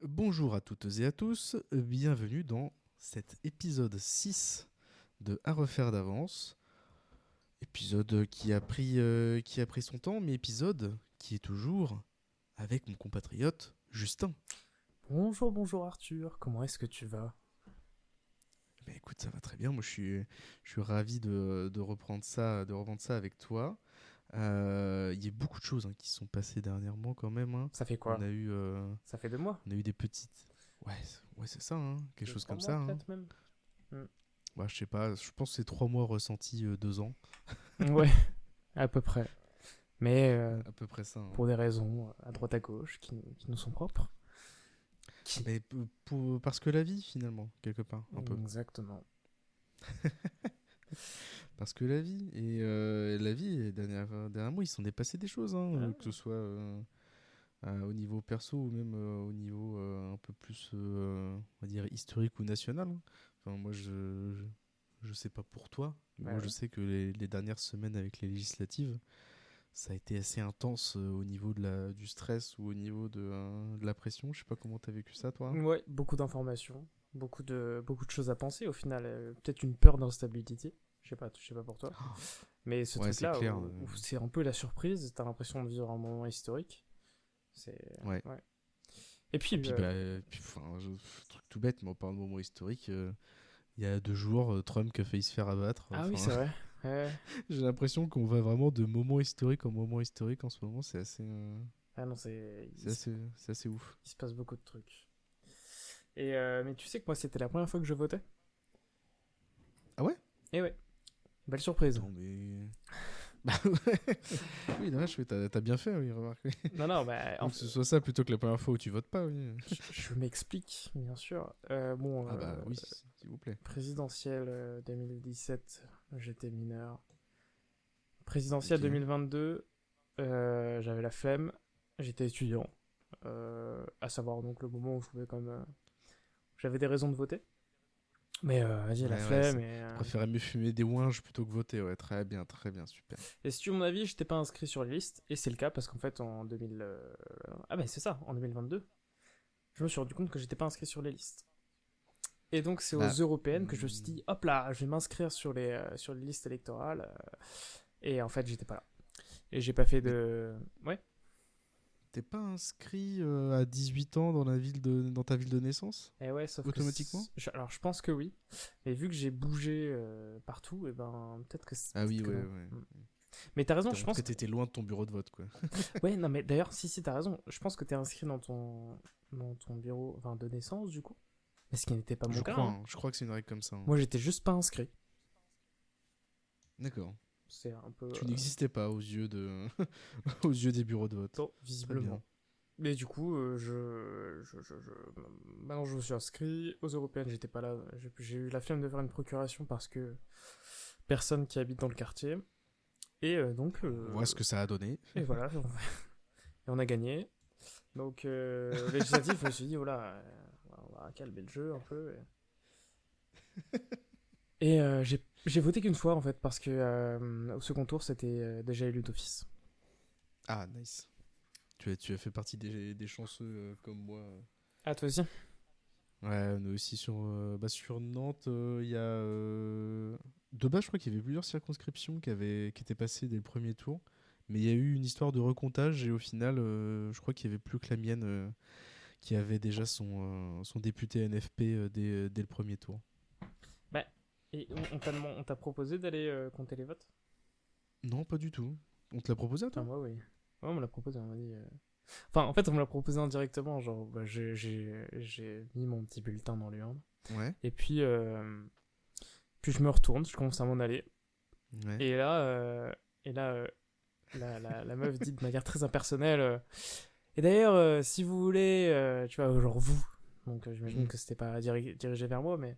Bonjour à toutes et à tous, bienvenue dans cet épisode 6 de À refaire d'avance. Épisode qui a pris son temps, mais épisode qui est toujours avec mon compatriote Justin. Bonjour, bonjour Arthur, comment est-ce que tu vas? Ben écoute, ça va très bien, moi je suis ravi de reprendre ça avec toi. Il y a beaucoup de choses qui se sont passées dernièrement quand même, hein. Ça fait On quoi? a eu, euh, Ça fait 2 mois? on a eu des petites... Ouais, ouais c'est ça, hein, quelque Deux, chose trois comme mois ça, hein. peut-être même? Hmm. Bah, je sais pas, je pense que c'est 3 mois ressentis 2 ans. Ouais, à peu près. Mais À peu près ça, hein. pour des raisons à droite à gauche qui nous sont propres. Qui? Mais parce que la vie, finalement, quelque part, un peu. Exactement. Parce que la vie, les derniers mois, il s'en est passé des choses, hein, Ah, que ce soit au niveau perso ou même au niveau un peu plus, on va dire, historique ou national, hein. Enfin, moi, je sais pas pour toi, mais bah moi, je ouais. sais que les dernières semaines avec les législatives, ça a été assez intense au niveau du stress ou au niveau de la pression. Je sais pas comment t'as vécu ça, toi. Ouais, beaucoup d'informations, beaucoup de choses à penser au final. Peut-être une peur d'instabilité. Je sais pas pour toi. Mais ce Ouais, c'est truc-là clair. où c'est un peu la surprise, t'as l'impression de vivre un moment historique. C'est. Ouais. Ouais. Et Et puis, puis, enfin, truc tout bête, mais on parle de moment historique. Il y a 2 jours, Trump qui a failli se faire abattre. ah oui, Enfin, c'est vrai. Ouais. j'ai l'impression qu'on va vraiment de moment historique en moment historique en ce moment. Ah non, c'est C'est assez ouf. il se passe beaucoup de trucs. Et mais tu sais que moi, c'était la première fois que je votais. Ah ouais? Et ouais, belle surprise. Attends, mais. Bah ouais. Oui, dommage, oui, t'as bien fait, oui, remarque. Oui. Non, non, bah, Donc, que ce soit ça plutôt que la première fois où tu votes pas, oui. je m'explique, bien sûr. Bon, Ah bah oui, s'il vous plaît. présidentielle 2017, j'étais mineur. Présidentielle Ok. 2022, j'avais la flemme, j'étais étudiant. À savoir donc le moment où je pouvais comme j'avais des raisons de voter. Mais vas-y, la Ouais, ouais, flemme. Et, je préférais mieux fumer des ouinges plutôt que voter. Ouais, très bien, super. et si tu veux mon avis, j'étais pas inscrit sur les listes. Et c'est le cas parce qu'en fait, en 2000. Ah, ben c'est ça, en 2022, je me suis rendu compte que j'étais pas inscrit sur les listes. Et donc, c'est aux Bah, européennes que je me suis hmm, dit, hop là, je vais m'inscrire sur les listes électorales. Et en fait, j'étais pas là. Et j'ai pas fait mais de. Ouais. t'es pas inscrit à 18 ans dans ta ville de naissance? Et ouais, sauf que. Automatiquement? Alors, je pense que oui. Mais vu que j'ai bougé partout, et ben, peut-être que, Ah oui, peut-être que ouais, non. ouais. Mm. Mais t'as raison, T'es je rentré, pense que. t'étais loin de ton bureau de vote, quoi. Ouais, non, mais d'ailleurs, si, t'as raison. Je pense que t'es inscrit dans ton bureau enfin, de naissance, du coup. Mais ce qui n'était pas mon cas, hein. Je crois que c'est une règle comme ça, hein. Moi, j'étais juste pas inscrit. D'accord. C'est un peu. Tu n'existais pas aux yeux aux yeux des bureaux de vote. Non, Très bien. visiblement. Mais du coup, maintenant je me suis inscrit. Aux européennes, j'étais pas là. J'ai eu la flemme de faire une procuration parce que personne qui habite dans le quartier. Et donc. On voit ce que ça a donné. Et voilà. Et on a gagné. Donc, législatif, je me suis dit, voilà, on va calmer le jeu un peu. Et j'ai voté qu'une fois en fait parce que au second tour c'était déjà élu d'office. Ah, nice. Tu as fait partie des chanceux comme moi. Ah toi aussi? Ouais, on est aussi sur Nantes. Il y a. De base, je crois qu'il y avait plusieurs circonscriptions qui étaient passées dès le premier tour. Mais il y a eu une histoire de recomptage et au final, je crois qu'il n'y avait plus que la mienne qui avait déjà son député NFP dès le premier tour. Bah, et on t'a proposé d'aller compter les votes? Non, pas du tout. On te l'a proposé à Ah toi? moi oui. Ouais, on me l'a proposé, on m'a dit. Enfin en fait on me l'a proposé indirectement, genre bah, j'ai mis mon petit bulletin dans l'urne. Ouais. Et puis je me retourne, je commence à m'en aller. Ouais. Et là, la meuf dit de manière très impersonnelle. Et d'ailleurs, si vous voulez, tu vois, genre vous, donc j'imagine Mhm. que c'était pas dirigé vers moi, mais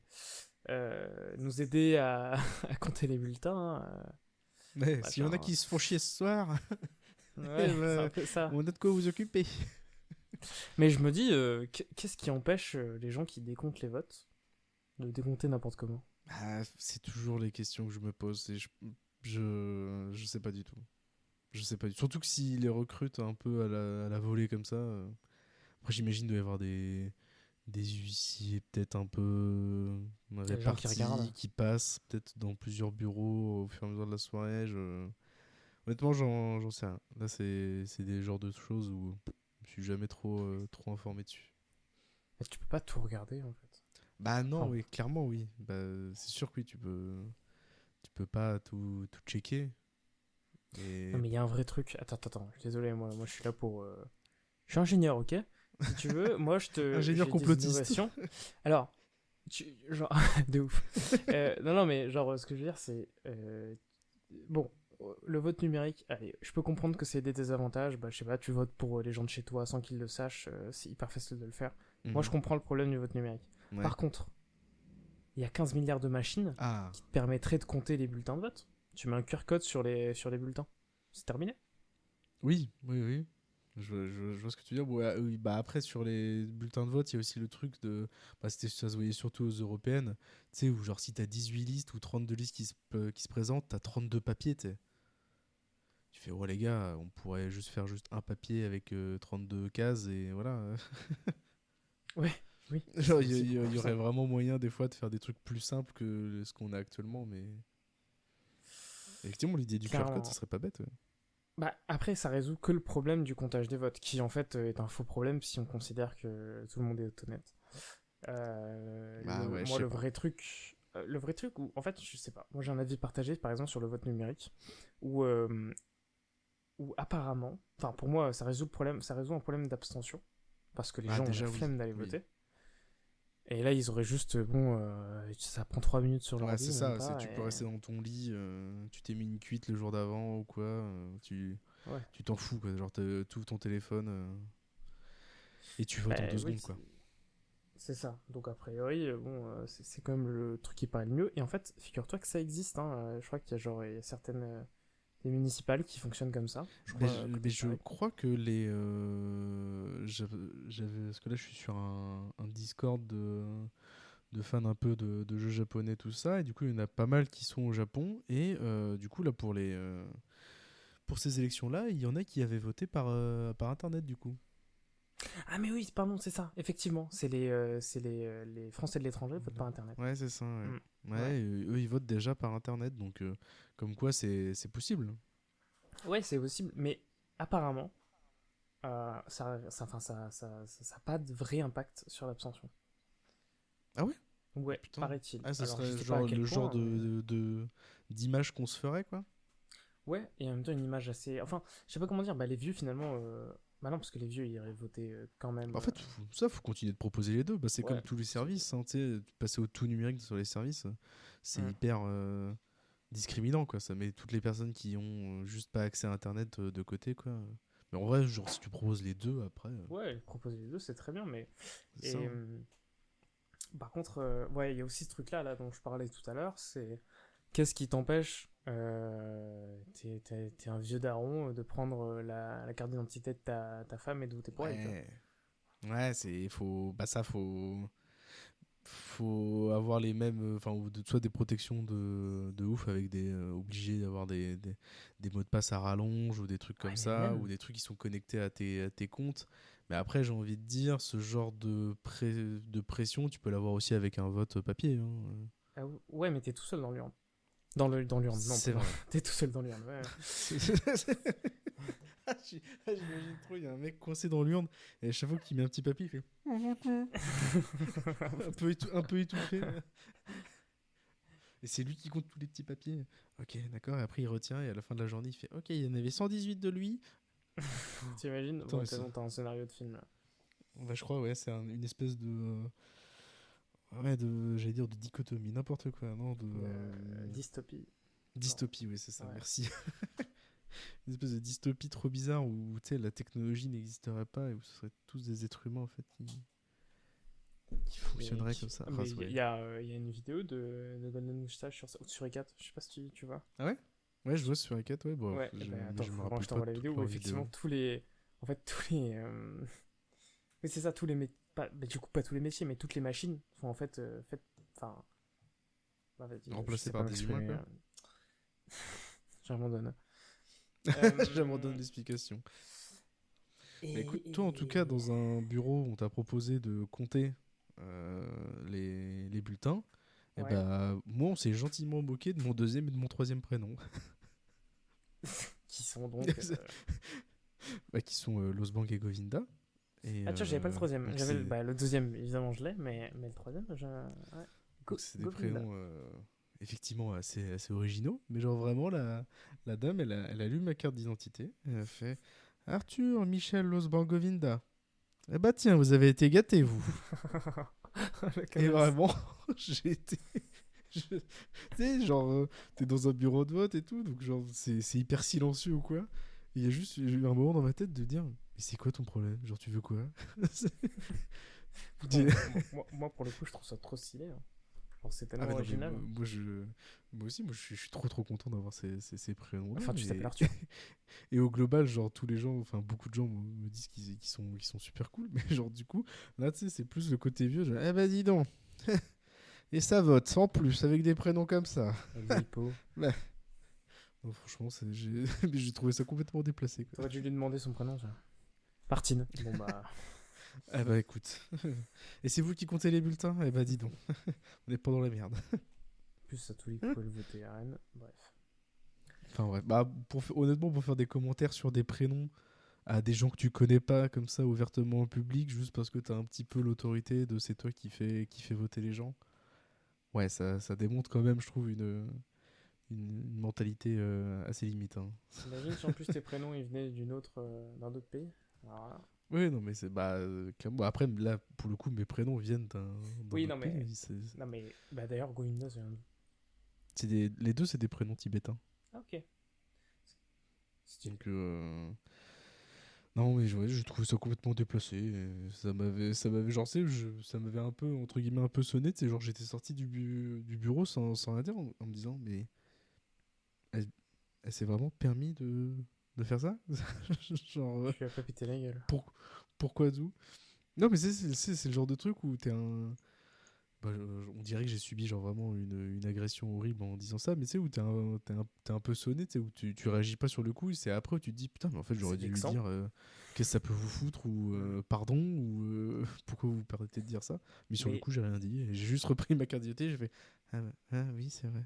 nous aider à, à compter les bulletins, Ouais, s'il y en a machin. qui se font chier ce soir, eh Ouais, c'est un ben, peu ça. on a de quoi vous occuper. Mais je me dis, qu'est-ce qui empêche les gens qui décomptent les votes de décompter n'importe comment? Ah, c'est toujours les questions que je me pose et je sais pas du tout. Je sais pas du tout. Surtout que s'ils les recrutent un peu à la volée comme ça. Après, j'imagine qu'il doit y avoir des huissiers peut-être un peu Les gens qui regardent. répartis, qui passent peut-être dans plusieurs bureaux au fur et à mesure de la soirée. Honnêtement, j'en sais rien. Là, c'est des genres de choses où je me suis jamais trop informé dessus. Mais tu peux pas tout regarder en fait. Bah non, Enfin, oui, clairement, oui. Bah, c'est sûr que oui, tu peux pas tout checker. non Et mais il y a un vrai truc. Attends, je suis désolé, moi je suis là pour. Je suis ingénieur, ok? Si tu veux, moi ingénieur j'ai des complotiste. innovations. Alors, genre, de ouf. Non, mais genre, ce que je veux dire, c'est. Bon, le vote numérique, allez, je peux comprendre que c'est des désavantages. Bah, je sais pas, tu votes pour les gens de chez toi sans qu'ils le sachent. C'est hyper facile de le faire. Moi, je Mhm. comprends le problème du vote numérique. Ouais. Par contre, il y a 15 milliards de machines Ah, qui te permettraient de compter les bulletins de vote. Tu mets un QR code sur les bulletins. C'est terminé. oui, oui, oui. Je vois ce que tu veux dire. Ouais, oui, bah après, sur les bulletins de vote, il y a aussi le truc de. Bah, ça se voyait surtout aux européennes. Tu sais, où genre, si t'as 18 listes ou 32 listes qui se présentent, t'as 32 papiers, tu sais. Tu fais, ouais, les gars, on pourrait juste faire juste un papier avec 32 cases et voilà. Ouais, oui, Genre, c'est aussi beaucoup il y plus aurait simple. vraiment moyen, des fois, de faire des trucs plus simples que ce qu'on a actuellement, mais. Effectivement, l'idée du QR code, ça Clairement. serait pas bête, ouais. Bah, après, ça résout que le problème du comptage des votes, qui en fait est un faux problème si on considère que tout le monde est honnête. Bah ouais, je Moi, sais pas. le vrai truc où, en fait, je sais pas. Moi, j'ai un avis partagé, par exemple, sur le vote numérique, où, où apparemment, enfin, pour moi, ça résout le problème, ça résout un problème d'abstention, parce que les Ah, gens ont la déjà, oui. flemme d'aller Oui. voter. Et là, ils auraient juste, bon, ça prend 3 minutes sur Ouais, l'ordi, c'est même ça. C'est pas, tu peux et rester dans ton lit, tu t'es mis une cuite le jour d'avant ou quoi, ouais. tu t'en fous, quoi. Genre, tu ouvres ton téléphone et tu votes en deux Bah oui, secondes, quoi. c'est ça. Donc a priori, bon, c'est quand même le truc qui paraît le mieux. Et en fait, figure-toi que ça existe. Hein. Je crois qu'il y a genre il y a certaines des municipales qui fonctionnent comme ça. Je crois Mais côté je Paris. crois que les. Parce que là, je suis sur un Discord de fans un peu de jeux japonais, tout ça. Et du coup, il y en a pas mal qui sont au Japon. Et du coup, là, pour ces élections-là, il y en a qui avaient voté par Internet, du coup. Ah mais oui, pardon, c'est ça. Effectivement, c'est les Français de l'étranger votent par internet. Ouais, c'est ça, ouais. Hmm. Ouais. Ouais, eux, ils votent déjà par Internet. Donc, comme quoi, c'est possible. Ouais, c'est possible. Mais apparemment, ça a pas de vrai impact sur l'abstention. Ah ouais? Oh Ouais, putain. paraît-il. Ah, ça Alors je serait sais pas à genre quel le genre point, mais d'image qu'on se ferait, quoi. ouais, et en même temps une image assez. Enfin, je sais pas comment dire, bah les vieux finalement. Bah non, parce que les vieux ils iraient voter quand même. En fait, ça, faut continuer de proposer les deux. Bah, c'est comme Ouais, tous les c'est. services. Hein, tu sais, passer au tout numérique sur les services, c'est Hmm. hyper discriminant, quoi. Ça met toutes les personnes qui ont juste pas accès à Internet de côté, quoi. Mais en vrai, genre, si tu proposes les deux, après, Ouais, proposer les deux c'est très bien, mais. c'est ça, Et hein. par contre, ouais, il y a aussi ce truc-là là, dont je parlais tout à l'heure, c'est. Qu'est-ce qui t'empêche, t'es un vieux daron, de prendre la carte d'identité de ta femme et de voter pour elle, tu vois. Ouais. Ouais, bah ça, faut avoir les mêmes, enfin, soit des protections de ouf avec obligé d'avoir des mots de passe à rallonge ou des trucs comme Ouais, mais ça, ou même. des trucs qui sont connectés à tes comptes. Mais après, j'ai envie de dire, ce genre de pression, tu peux l'avoir aussi avec un vote papier, hein. Ah ouais, mais t'es tout seul dans l'urne. Dans l'urne, non, C'est pardon. vrai. T'es tout seul dans l'urne, ouais. J'imagine trop, il y a un mec coincé dans l'urne et à chaque fois qu'il met un petit papier, il fait un peu étouffé. Et c'est lui qui compte tous les petits papiers. Ok, d'accord. Et après, il retient. Et à la fin de la journée, il fait ok, il y en avait 118 de lui. T'imagines? Putain, Bon, mais de toute façon, t'as un scénario de film là. bah, je crois, ouais, c'est une espèce ouais, j'allais dire de dichotomie, n'importe quoi, non, Dystopie. Non. dystopie, oui, c'est ça, Ouais. merci. Une espèce de dystopie trop bizarre où, tu sais, la technologie n'existerait pas et où ce seraient tous des êtres humains, en fait, qui fonctionneraient comme ça. Enfin, Mais il ouais. y a une vidéo de Golden Moustache sur E4, je sais pas si tu vois. Ah ouais? Ouais, je vois sur la 4, ouais, bon, Ouais, et ben mais attends, je me faut vraiment que rappelle je pas de t'envoie la toutes vidéo où leurs effectivement vidéos. tous les. En fait, tous les. Oui, c'est ça, tous les métiers. Du coup, pas tous les métiers, mais toutes les machines sont en fait faites. Enfin. Bah, vas-y, je Remplacés sais par pas des humains, m'exprimer. quoi. J'abandonne. J'abandonne l'explication. Bah écoute, toi en tout cas, Et... dans un bureau, on t'a proposé de compter les bulletins. Et Ouais. bah, moi, on s'est gentiment moqué de mon deuxième et de mon troisième prénom. Qui sont donc... Bah, qui sont Losbang et Govinda. Et Ah, tu vois, j'avais pas le troisième. donc J'avais c'est bah, le deuxième, évidemment, je l'ai, mais le troisième, ouais. donc c'est des Govinda. prénoms effectivement assez originaux. Mais genre vraiment, la dame, elle a lu ma carte d'identité. Elle a fait Arthur Michel Losbang Govinda. Eh bah tiens, vous avez été gâtés, vous. Le Et canasse. vraiment, j'ai été. Tu sais, genre, t'es dans un bureau de vote et tout, donc genre, c'est hyper silencieux ou quoi. Il y a juste j'ai eu un moment dans ma tête de dire mais c'est quoi ton problème? Genre, tu veux quoi? Pourtant, moi, pour le coup, je trouve ça trop stylé, hein. Genre, c'est Ah, tellement mais non, mais original. moi aussi, je suis trop content d'avoir ces prénoms-là. Enfin, tu t'appelles Arthur. Et au global, genre, tous les gens, enfin, beaucoup de gens me disent qu'ils sont super cool, mais genre, du coup, là, tu sais, c'est plus le côté vieux. Genre, eh bah, dis donc! Et ça vote, en plus, avec des prénoms comme ça. Avec des hippos. Bah, non, franchement, j'ai trouvé ça complètement déplacé, quoi. T'aurais dû lui demander son prénom, ça. Martine. Bon, bah. Ah bah écoute. Et c'est vous qui comptez les bulletins? Eh bah dis donc. On est pas dans la merde. Plus à tous les coups, elle votait RN. Bref. Enfin bref. Bah, honnêtement, pour faire des commentaires sur des prénoms à des gens que tu connais pas, comme ça, ouvertement en public, juste parce que t'as un petit peu l'autorité de c'est toi qui fait voter les gens. Ouais, ça démontre quand même, je trouve, une mentalité assez limite, hein. T'imagines si en plus tes prénoms ils venaient d'un autre pays? Alors là. Oui, non, mais c'est. Bah, clairement. Après, là, pour le coup, mes prénoms viennent d'un Oui, autre non, mais. pays. Non, mais. Bah, d'ailleurs, Govinda, c'est un. Les deux, c'est des prénoms tibétains. Ah, ok. Stylé. Donc, non, mais ouais, je trouve ça complètement déplacé. Et ça m'avait, genre, tu sais, ça m'avait un peu, entre guillemets, un peu sonné. Tu sais, genre, j'étais sorti du bureau sans rien dire en me disant, mais elle, elle s'est vraiment permis de faire ça? Genre, Je lui ai pas pété la gueule. pour, pourquoi tout? Non, mais c'est le genre de truc où t'es un. Bah, on dirait que j'ai subi genre vraiment une agression horrible en disant ça, mais tu sais, où t'es un peu sonné, tu sais, où tu réagis pas sur le coup, et c'est après où tu te dis putain, mais en fait C'est j'aurais dû lui vexant. dire qu'est-ce que ça peut vous foutre, ou Mm. pardon, ou pourquoi vous vous permettez de dire ça. Mais sur le Mais coup, j'ai rien dit, et j'ai juste repris ma carte d'identité, j'ai fait ah oui, c'est vrai.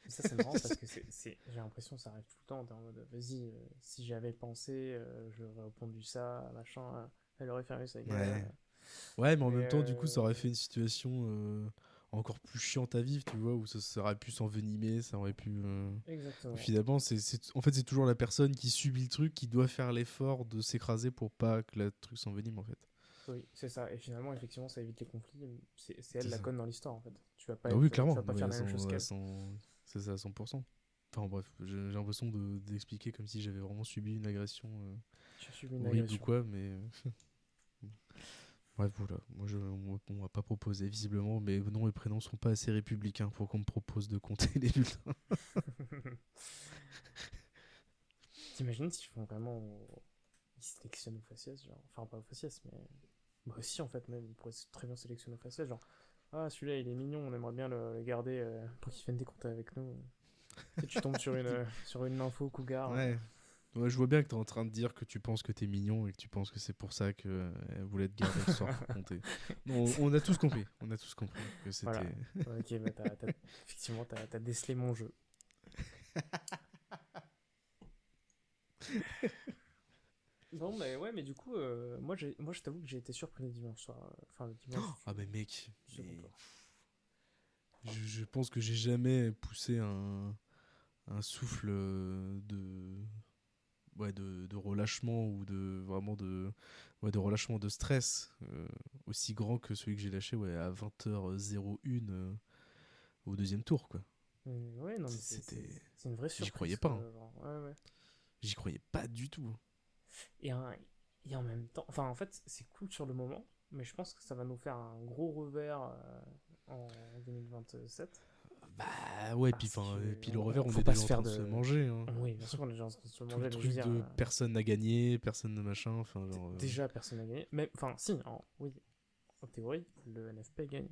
ça, c'est marrant parce que j'ai l'impression que ça arrive tout le temps. T'es en mode, vas-y, si j'avais pensé, j'aurais répondu ça, machin. Elle aurait fermé sa gueule. Ouais. Ouais, mais en Mais même temps, du coup, ça aurait fait une situation encore plus chiante à vivre, tu vois, où ça aurait pu s'envenimer, ça aurait pu. exactement. Finalement, en fait, c'est toujours la personne qui subit le truc qui doit faire l'effort de s'écraser pour pas que le truc s'envenime, en fait. Oui, c'est ça. Et finalement, effectivement, ça évite les conflits. C'est elle C'est la ça. conne dans l'histoire, en fait. Ah oui, Tu clairement. vas pas Non, mais faire la même chose qu'elle. c'est ça à 100%. Enfin bref, j'ai l'impression d'expliquer comme si j'avais vraiment subi une agression Tu as subi une horrible ou agression. quoi, mais bref, voilà. Moi, on m'a pas proposé, visiblement, mes noms et prénoms sont pas assez républicains pour qu'on me propose de compter les bulletins. T'imagines s'ils font vraiment. Ils sélectionnent au faciès, genre. Enfin, pas au faciès, mais. Bah, aussi, en fait, même. Ils pourraient très bien sélectionner au faciès, genre. Ah, celui-là, il est mignon, on aimerait bien le garder pour qu'il vienne décompter avec nous. Tu sais, tu tombes sur une info cougar. Ouais. Ouais, je vois bien que t'es en train de dire que tu penses que t'es mignon et que tu penses que c'est pour ça qu'elle voulait te garder le soir pour compter. Non, on a tous compris. On a tous compris que Voilà. c'était. Ok, bah, effectivement, t'as décelé mon jeu. Bon, mais ouais, mais du coup, moi, je t'avoue que j'ai été surpris le dimanche soir. Enfin, le dimanche Ah, mais mec, du second mais tour. je pense que j'ai jamais poussé un souffle de relâchement ou de vraiment de relâchement de stress aussi grand que celui que j'ai lâché à 20h01 au deuxième tour, quoi. Ouais, non, mais C'était. c'est une vraie J'y surprise, croyais pas, quoi. hein. Genre, ouais, ouais. J'y croyais pas du tout, hein. Et, un- et en même temps, enfin, en fait, c'est cool sur le moment, mais je pense que ça va nous faire un gros revers en 2027. Bah ouais, Parce puis que le revers, on faut est pas déjà se en faire train de se de. manger, hein. Oui, bien sûr, on est déjà en train de se Tout le manger, mais je veux truc dire, de personne n'a gagné, personne n'a machin, enfin genre. déjà, personne n'a gagné. Mais, enfin, si, oui, en théorie, le NFP gagne.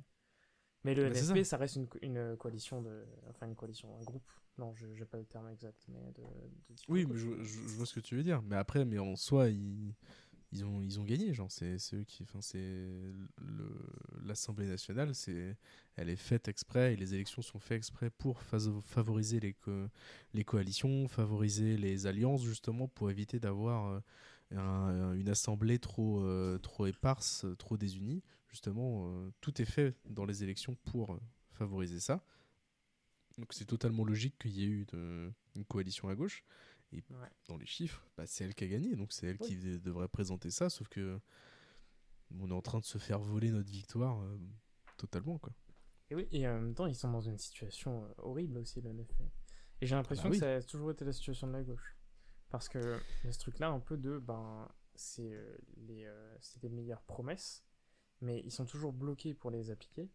Mais le Bah c'est ça. NFP, ça reste une coalition de. Enfin, une coalition, un groupe. Non, je n'ai pas le terme exact, mais de différentes Oui, mais coalitions. je vois ce que tu veux dire. Mais après, mais en soi, ils ont gagné, genre c'est eux qui, enfin l'Assemblée nationale, elle est faite exprès et les élections sont faites exprès pour favoriser les coalitions, favoriser les alliances justement pour éviter d'avoir une assemblée trop éparse, trop désunie. Justement, tout est fait dans les élections pour favoriser ça. Donc c'est totalement logique qu'il y ait eu une coalition à gauche. Et Ouais. dans les chiffres, bah, c'est elle qui a gagné, donc c'est elle Oui. qui devrait présenter ça, sauf que on est en train de se faire voler notre victoire totalement, quoi. Et oui, et en même temps, ils sont dans une situation horrible aussi, le NFP. Et j'ai Ah bah l'impression que oui. ça a toujours été la situation de la gauche. Parce que il y a ce truc-là un peu de, ben, c'est les meilleures promesses, mais ils sont toujours bloqués pour les appliquer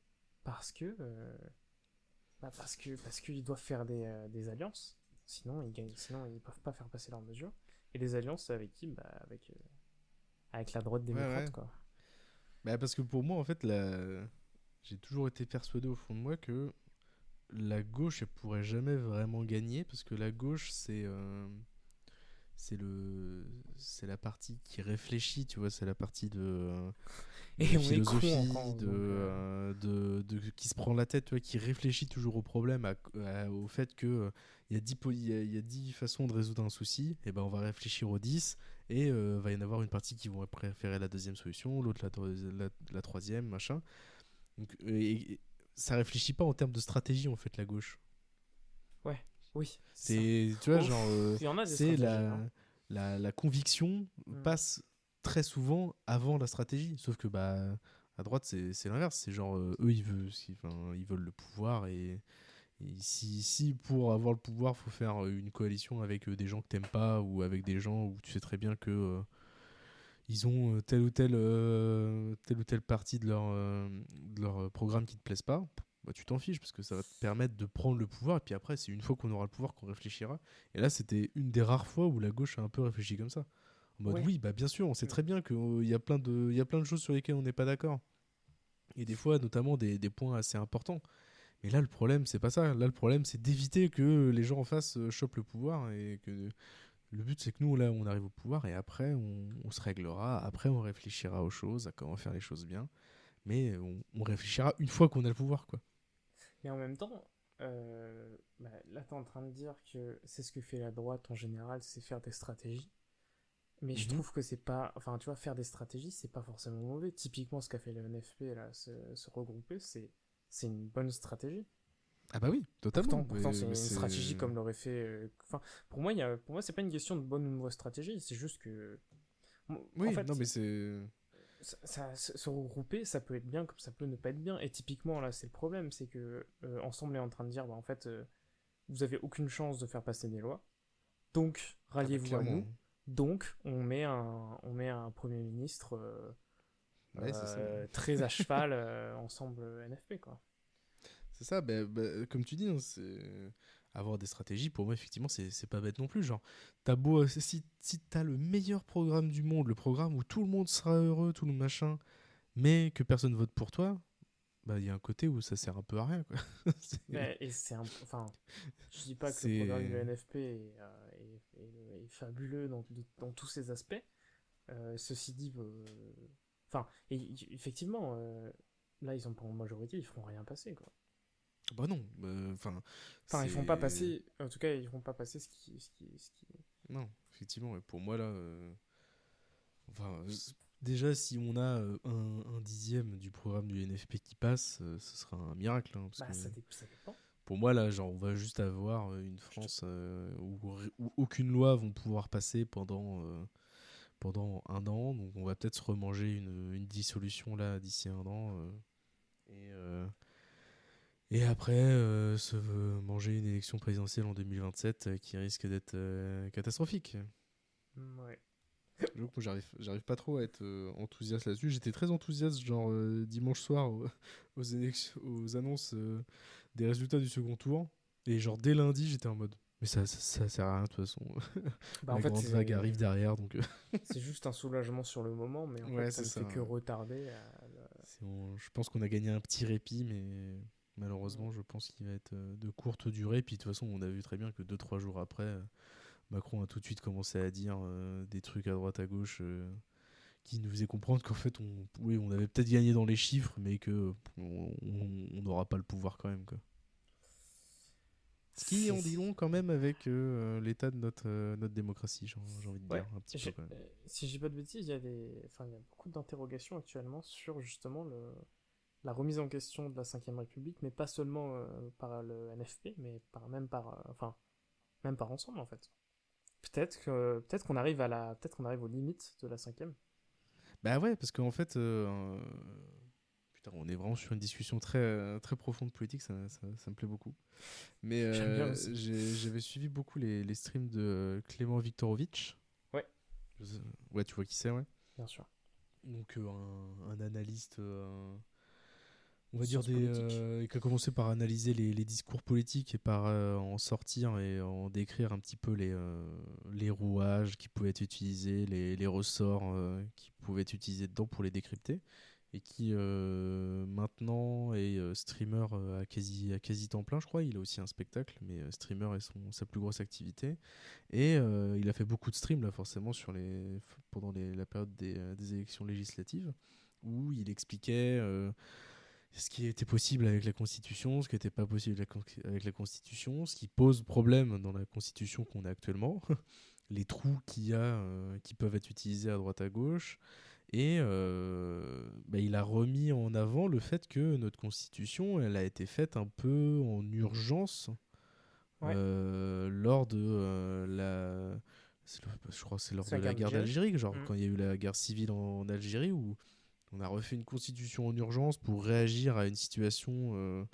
parce que, parce qu'ils doivent faire des alliances, sinon ils gagnent, sinon ils peuvent pas faire passer leurs mesures. Et les alliances, c'est avec qui? Bah, avec la droite Ouais, démocrate, ouais. quoi. Bah, parce que pour moi, en fait, j'ai toujours été persuadé au fond de moi que la gauche, elle pourrait jamais vraiment gagner, parce que la gauche, c'est le c'est la partie qui réfléchit, tu vois, c'est la partie de Et on est con en philosophie, France, donc. qui se prend la tête, tu vois, qui réfléchit toujours au problème, au fait que il y a 10 il y a 10 façons de résoudre un souci, et ben on va réfléchir aux 10 et va y en avoir une partie qui vont préférer la deuxième solution, l'autre la troisième, machin. Donc, ça réfléchit pas en termes de stratégie en fait la gauche. Ouais, oui, c'est ça. C'est, tu vois, genre, Ouf, il y en a des c'est stratégies, hein. la conviction Mm. passe très souvent avant la stratégie. Sauf que, bah, à droite, c'est l'inverse. C'est genre, eux, ils veulent le pouvoir. Et si pour avoir le pouvoir, faut faire une coalition avec des gens que t'aimes pas ou avec des gens où tu sais très bien que ils ont telle ou telle partie de leur programme qui te plaise pas, bah, tu t'en fiches parce que ça va te permettre de prendre le pouvoir. Et puis après, c'est une fois qu'on aura le pouvoir qu'on réfléchira. Et là, c'était une des rares fois où la gauche a un peu réfléchi comme ça. En mode, Ouais. oui, bah bien sûr, on sait Mm. très bien qu'il y a il y a plein de choses sur lesquelles on n'est pas d'accord. Et des fois, notamment des points assez importants. Mais là, le problème, c'est pas ça. Là, le problème, c'est d'éviter que les gens en face chopent le pouvoir et que le but, c'est que nous, là, on arrive au pouvoir et après, on se réglera. Après, on réfléchira aux choses, à comment faire les choses bien. Mais on réfléchira une fois qu'on a le pouvoir, quoi. Mais en même temps, là, t'es en train de dire que c'est ce que fait la droite en général, c'est faire des stratégies. Mais je Mhm. trouve que c'est pas. Enfin, tu vois, faire des stratégies, c'est pas forcément mauvais. Typiquement, ce qu'a fait le NFP, là, se regrouper, c'est une bonne stratégie. Ah bah oui, totalement. Pourtant c'est Mais une stratégie c'est... comme l'aurait fait. Enfin, pour moi, c'est pas une question de bonne ou de mauvaise stratégie, c'est juste que. En Oui, non, fait, mais c'est... se regrouper, ça peut être bien comme ça peut ne pas être bien. Et typiquement, là, c'est le problème, c'est que Ensemble est en train de dire, bah, en fait, vous avez aucune chance de faire passer des lois, donc Ah bah ralliez-vous à clairement. nous. Donc, on met un premier ministre Ouais, c'est ça. très à cheval, ensemble NFP, quoi. C'est ça, comme tu dis, hein, avoir des stratégies, pour moi, effectivement, c'est pas bête non plus. Genre, t'as beau, si t'as le meilleur programme du monde, le programme où tout le monde sera heureux, tout le machin, mais que personne vote pour toi, bah il y a un côté où ça sert un peu à rien, quoi. c'est... Et enfin, je dis pas que le programme du c'est- NFP est fabuleux dans tous ses aspects. Ceci dit, enfin, effectivement, là, ils sont pas en majorité, ils feront rien passer, quoi. Bah non, enfin, Enfin, ils font pas c'est... passer, en tout cas, ils font pas passer ce qui... Non, effectivement, et pour moi, là... Enfin, déjà, si on a un dixième du programme du NFP qui passe, ce sera un miracle, hein, parce que... Bah, ça dépend. Pour moi, là, genre, on va juste avoir une Je te- France où aucune loi vont pouvoir passer pendant un an. Donc, on va peut-être se remanger une dissolution là d'ici un an. Et, euh, et après, se manger une élection présidentielle en 2027 qui risque d'être catastrophique. Ouais. J'avoue que moi, j'arrive pas trop à être enthousiaste là-dessus. J'étais très enthousiaste, genre, dimanche soir aux annonces des résultats du second tour. Et genre, dès lundi, j'étais en mode. Mais ça sert à rien, de toute façon. Bah, en La fait, grande vague arrive derrière, donc. c'est juste un soulagement sur le moment, mais en fait, Ouais, ça c'est ne ça. fait que retarder. Je pense qu'on a gagné un petit répit, mais malheureusement, je pense qu'il va être de courte durée. Puis de toute façon, on a vu très bien que 2 3 jours après, Macron a tout de suite commencé à dire des trucs à droite, à gauche. qui nous faisait comprendre qu'en fait, on avait peut-être gagné dans les chiffres, mais que on n'aura pas le pouvoir quand même, quoi. Ce qui en dit long quand même avec l'état de notre démocratie, j'ai envie de dire, Ouais, un petit peu quand même. si je dis pas de bêtises, il y a beaucoup d'interrogations actuellement sur justement la remise en question de la Cinquième République, mais pas seulement par le NFP, mais même par ensemble en fait. Peut-être qu'on arrive peut-être qu'on arrive aux limites de la cinquième. Bah ouais, parce qu'en fait, putain, on est vraiment sur une discussion très, très profonde politique, ça me plaît beaucoup. Mais J'aime bien aussi. j'avais suivi beaucoup les streams de Clément Viktorovitch. Ouais, Je- Ouais, tu vois qui c'est, ouais. bien sûr. Donc un analyste, on va dire, Sciences politiques. qui a commencé par analyser les discours politiques et par en sortir et en décrire un petit peu les rouages qui pouvaient être utilisés, les ressorts qui pouvaient être utilisés dedans pour les décrypter. Et qui maintenant est streamer à quasi temps plein, je crois. Il a aussi un spectacle, mais streamer est sa plus grosse activité. Et il a fait beaucoup de streams, là, forcément, pendant la période des élections législatives, où il expliquait ce qui était possible avec la Constitution, ce qui n'était pas possible avec la Constitution, ce qui pose problème dans la Constitution qu'on a actuellement, les trous qu'il y a qui peuvent être utilisés à droite à gauche. Et il a remis en avant le fait que notre Constitution, elle a été faite un peu en urgence Ouais, lors de je crois que c'est lors c'est de la la guerre guerre d'Algérie. d'Algérie, genre Mm. quand il y a eu la guerre civile en Algérie, où on a refait une constitution en urgence pour réagir à une situation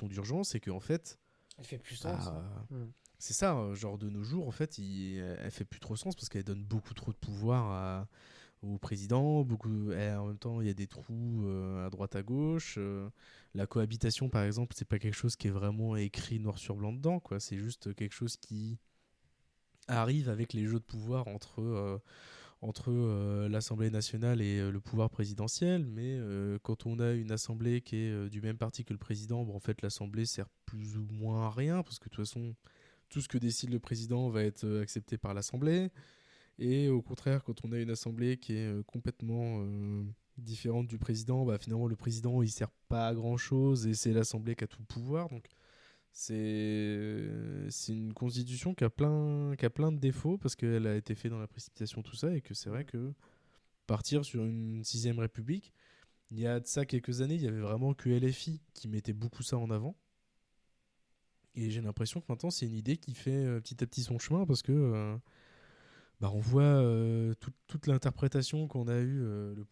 d'urgence, et que en fait, Elle fait plus sens, hein. bah, Mm. c'est ça, genre de nos jours, en fait, elle fait plus trop sens parce qu'elle donne beaucoup trop de pouvoir au président. Et en même temps, il y a des trous à droite à gauche. La cohabitation, par exemple, c'est pas quelque chose qui est vraiment écrit noir sur blanc dedans, quoi. C'est juste quelque chose qui arrive avec les jeux de pouvoir entre l'Assemblée nationale et le pouvoir présidentiel. Mais quand on a une assemblée qui est du même parti que le président, bon, en fait, l'assemblée sert plus ou moins à rien parce que de toute façon, tout ce que décide le président va être accepté par l'assemblée. Et au contraire, quand on a une assemblée qui est complètement différente du président, bah, finalement, le président, il sert pas à grand chose et c'est l'assemblée qui a tout le pouvoir. Donc, c'est une constitution qui a plein de défauts parce qu'elle a été faite dans la précipitation, tout ça, et que c'est vrai Mm. que partir sur une sixième république, il y a de ça quelques années, il y avait vraiment que LFI qui mettait beaucoup ça en avant. Et j'ai l'impression que maintenant, c'est une idée qui fait petit à petit son chemin parce que bah, on voit toute l'interprétation qu'on a eue, le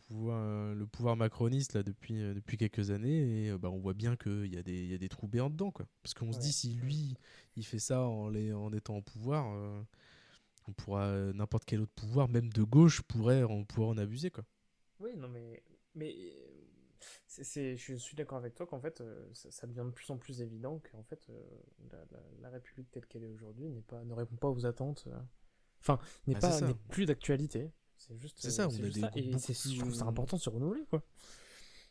pouvoir macroniste là, depuis quelques années, et bah, on voit bien qu'il y a des trous béants dedans, quoi. Parce qu'on se dit, Ouais. si Mm. lui, il fait ça en étant au pouvoir, on pourra, n'importe quel autre pouvoir, même de gauche, on pourrait en abuser, quoi. Oui, non, mais je suis d'accord avec toi qu'en fait, ça devient de plus en plus évident qu'en fait, la République telle qu'elle est aujourd'hui ne répond pas aux attentes. Enfin, Bah, c'est n'est ça. plus d'actualité. C'est ça, on C'est a juste des ça. groupes Et beaucoup je trouve ça plus. important de se renouveler, quoi.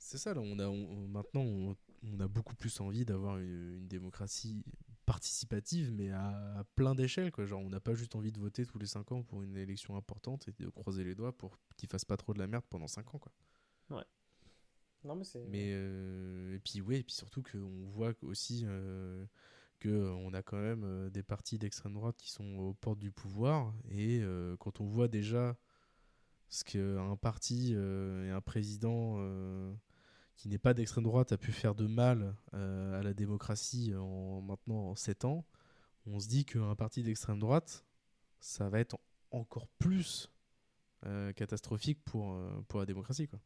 C'est ça, là, maintenant, on a beaucoup plus envie d'avoir une démocratie participative, mais à plein d'échelles, quoi. Genre, on n'a pas juste envie de voter tous les 5 ans pour une élection importante et de croiser les doigts pour qu'ils fassent pas trop de la merde pendant 5 ans, quoi. Ouais. Non, mais c'est. Mais, et puis, ouais, et puis surtout qu'on voit aussi qu'on a quand même des partis d'extrême droite qui sont aux portes du pouvoir, et quand on voit déjà ce qu'un parti et un président qui n'est pas d'extrême droite a pu faire de mal à la démocratie maintenant en 7 ans, on se dit qu'un parti d'extrême droite, ça va être encore plus catastrophique pour la démocratie, quoi.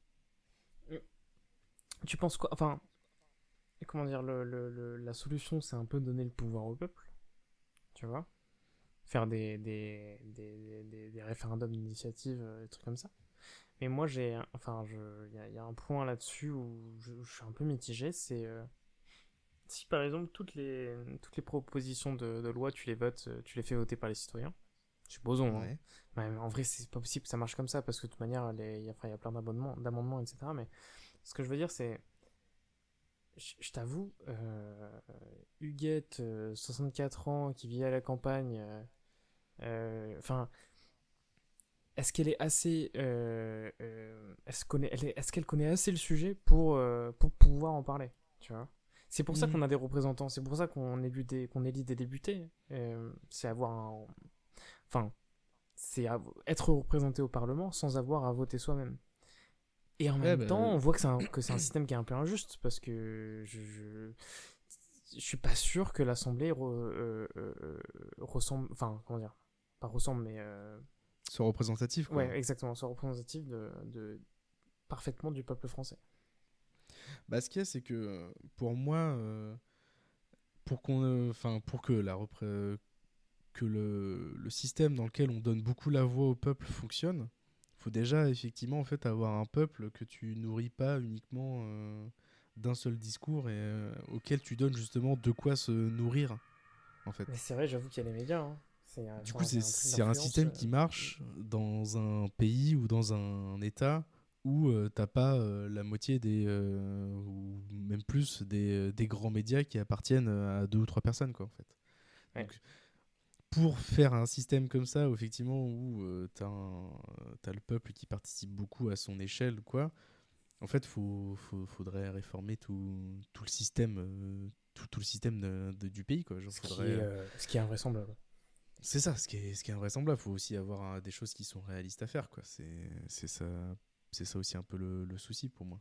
Tu penses quoi? Enfin, comment dire, la solution, c'est un peu donner le pouvoir au peuple, tu vois? Faire des référendums d'initiative, des trucs comme ça. Mais moi, il y a un point là-dessus où je suis un peu mitigé, c'est si par exemple toutes les propositions de loi, tu les votes, tu les fais voter par les citoyens, supposons, hein. Ouais. Ouais, mais en vrai, c'est pas possible que ça marche comme ça, parce que de toute manière, il y a plein d'amendements, etc. Mais ce que je veux dire, c'est, je t'avoue, Huguette, 64 ans, qui vit à la campagne, enfin, est-ce qu'elle est assez, est-ce qu'elle connaît assez le sujet pour pouvoir en parler, tu vois? C'est pour ça Mm. qu'on a des représentants, c'est pour ça qu'on élit des députés. C'est avoir enfin, être représenté au Parlement sans avoir à voter soi-même. Et en Ouais, même bah, temps, on voit que c'est un système qui est un peu injuste parce que je suis pas sûr que l'Assemblée ressemble, enfin, comment dire, pas ressemble, mais c'est représentatif, quoi. ouais, exactement, soit représentative parfaitement du peuple français. Bah, ce qu'il y a, c'est que pour moi, pour que le système dans lequel on donne beaucoup la voix au peuple fonctionne, faut déjà effectivement en fait avoir un peuple que tu nourris pas uniquement d'un seul discours et auquel tu donnes justement de quoi se nourrir en fait. Mais c'est vrai, j'avoue qu'il y a les médias, hein. Du coup, C'est un truc c'est un d'influence. système qui marche dans un pays ou dans un état où t'as pas la moitié ou même plus des grands médias qui appartiennent à deux ou trois personnes quoi en fait. Ouais. Donc pour faire un système comme ça, où, effectivement, où t'as le peuple qui participe beaucoup à son échelle, quoi, en fait, faudrait réformer tout le système, tout le système du pays, quoi. Genre, Ce qui est invraisemblable. c'est ça, ce qui est invraisemblable. Faut aussi avoir des choses qui sont réalistes à faire, quoi. C'est ça aussi un peu le souci pour moi.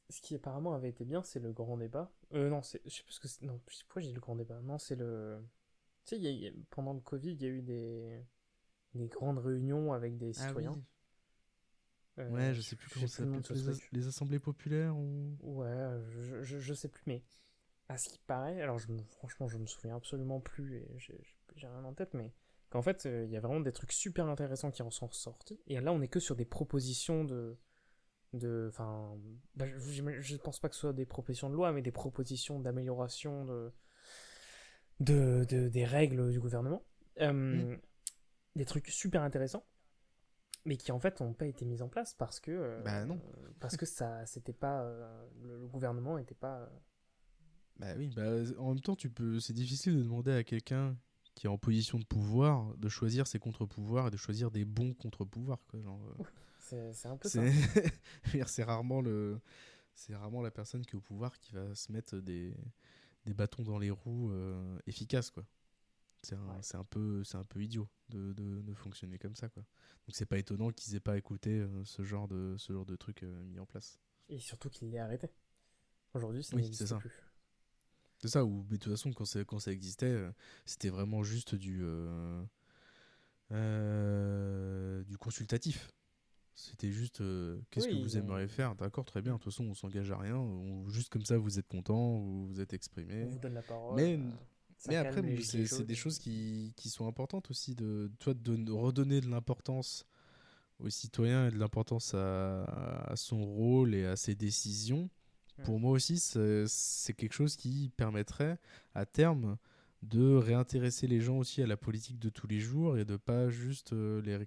Ce qui apparemment avait été bien, c'est le grand débat. Non, je sais pas ce que non, je sais pourquoi j'ai dit le grand débat. Non, c'est le. Tu sais, pendant le Covid, il y a eu des grandes réunions avec des Ah citoyens. oui. Ouais, je sais plus Je comment sais ça plus le nom s'appelle, de ce truc. les assemblées populaires ou... Ouais, je sais plus, mais à ce qui paraît, alors franchement, je me souviens absolument plus et j'ai rien en tête, mais qu'en fait, il y a vraiment des trucs super intéressants qui en sont sortis. Et là, on est que sur des propositions enfin, bah, je pense pas que ce soit des propositions de loi, mais des propositions d'amélioration des règles du gouvernement. Hmm. Euh, des trucs super intéressants, mais qui en fait n'ont pas été mis en place Bah non. parce que ça, c'était pas, le gouvernement était pas. Bah oui, bah, en même temps, c'est difficile de demander à quelqu'un qui est en position de pouvoir de choisir ses contre-pouvoirs et de choisir des bons contre-pouvoirs, quoi. Genre, C'est un peu ça. c'est je veux dire, c'est rarement la personne qui est au pouvoir qui va se mettre des bâtons dans les roues efficaces, quoi. Ouais. C'est un peu idiot de fonctionner comme ça, quoi. Donc c'est pas étonnant qu'ils aient pas écouté ce genre de truc mis en place. Et surtout qu'il l'ait arrêté. Aujourd'hui, ça Oui, c'est n'existe ça. plus. C'est ça, ou mais de toute façon, quand ça existait, c'était vraiment juste du consultatif. C'était juste qu'est-ce que Oui, vous aimeriez faire. D'accord, très bien, de toute façon, on s'engage à rien. Juste comme ça, vous êtes content, vous vous êtes on exprimé. vous donne la parole, Mais, ça mais après, calme les gilets c'est jaunes. des choses qui sont importantes aussi, de redonner de l'importance aux citoyens et de l'importance à son rôle et à ses décisions. Hmm. Pour moi aussi, c'est quelque chose qui permettrait à terme de réintéresser les gens aussi à la politique de tous les jours et de pas juste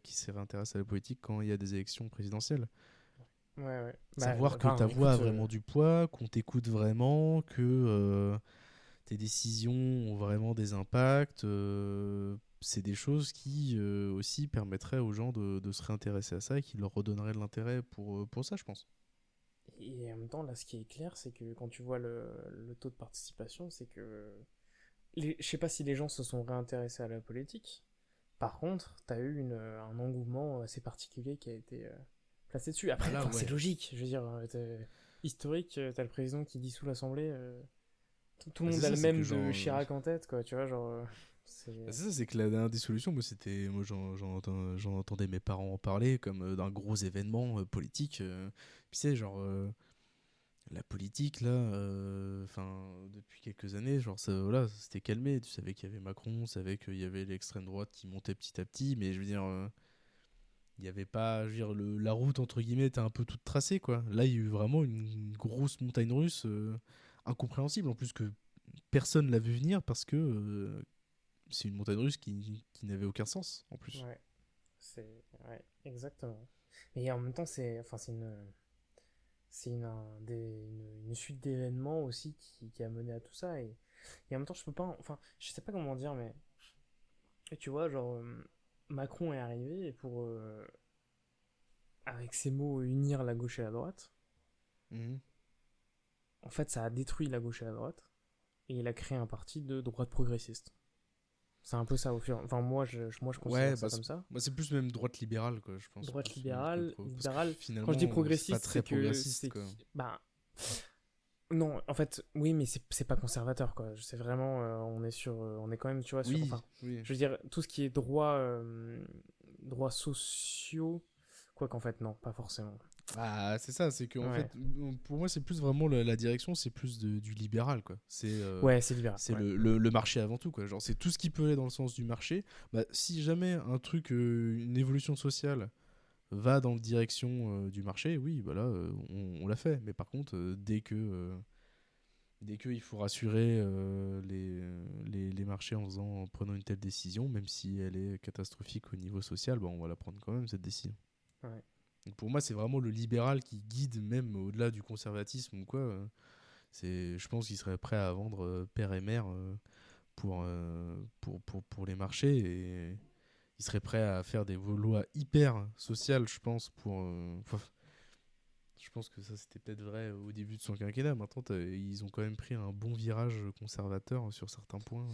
qui se réintéressent à la politique quand il y a des élections présidentielles. Ouais, ouais. Bah, Savoir que enfin, ta voix a écoute, vraiment du poids, qu'on t'écoute vraiment, que tes décisions ont vraiment des impacts, c'est des choses qui aussi permettraient aux gens de se réintéresser à ça et qui leur redonneraient de l'intérêt pour ça, je pense. et en même temps, là, ce qui est clair, c'est que quand tu vois le taux de participation, c'est que. Je sais pas si les gens se sont réintéressés à la politique. Par contre, t'as eu un engouement assez particulier qui a été placé dessus. Bah Après, là, enfin, c'est ouais. logique. Je veux dire, historique, t'as le président qui dissout l'Assemblée. Tout le Bah, c'est monde a ça, le c'est que même de genre. Chirac en tête, quoi. Tu vois, genre. Bah, C'est. c'est ça, c'est que la dernière dissolution, moi j'en entendais mes parents en parler comme d'un gros événement politique. Puis c'est genre la politique là, enfin depuis quelques années, genre ça, voilà, ça s'était calmé. Tu savais qu'il y avait Macron, tu savais qu'il y avait l'extrême droite qui montait petit à petit, mais je veux dire, il y avait pas, je veux dire, la route entre guillemets était un peu toute tracée quoi. Là, il y a eu vraiment une grosse montagne russe incompréhensible, en plus que personne l'a vu venir parce que c'est une montagne russe qui n'avait aucun sens en plus. Ouais, ouais, exactement. Et en même temps, enfin, une suite d'événements aussi qui a mené à tout ça. Et en même temps, je peux pas, enfin, je sais pas comment dire, mais tu vois, genre, Macron est arrivé et avec ces mots unir la gauche et la droite, Mhm. en fait, ça a détruit la gauche et la droite, et il a créé un parti de droite progressiste. C'est un peu ça au fur. Enfin, moi, je Ouais, considère ça comme ça. c'est plus même droite libérale, quoi, je pense. Droite Plus même que libérale, parce que libérale. Quand je dis finalement, c'est pas progressiste, très c'est que progressiste, quoi. bah non, en fait, oui, mais c'est pas conservateur, quoi. C'est vraiment, on est quand même, tu vois, sur, Oui, enfin, oui. je veux dire, tout ce qui est droits sociaux, quoi qu'en fait, non, pas forcément. Ah, c'est ça, c'est que en fait, Ouais, pour moi, c'est plus vraiment la direction, c'est plus du libéral, quoi. ouais, c'est libéral. C'est Ouais. le marché avant tout, quoi. Genre, c'est tout ce qui peut aller dans le sens du marché. Bah, si jamais un truc, une évolution sociale va dans la direction du marché, oui, bah là, on l'a fait. Mais par contre, dès que il faut rassurer les marchés en prenant une telle décision, même si elle est catastrophique au niveau social, bah, on va la prendre quand même, cette décision. Ouais. Donc pour moi, c'est vraiment le libéral qui guide, même au-delà du conservatisme ou quoi. Je pense qu'il serait prêt à vendre père et mère pour les marchés, et il serait prêt à faire des lois hyper sociales, je pense, je pense que ça, c'était peut-être vrai au début de son quinquennat. Maintenant, ils ont quand même pris un bon virage conservateur sur certains points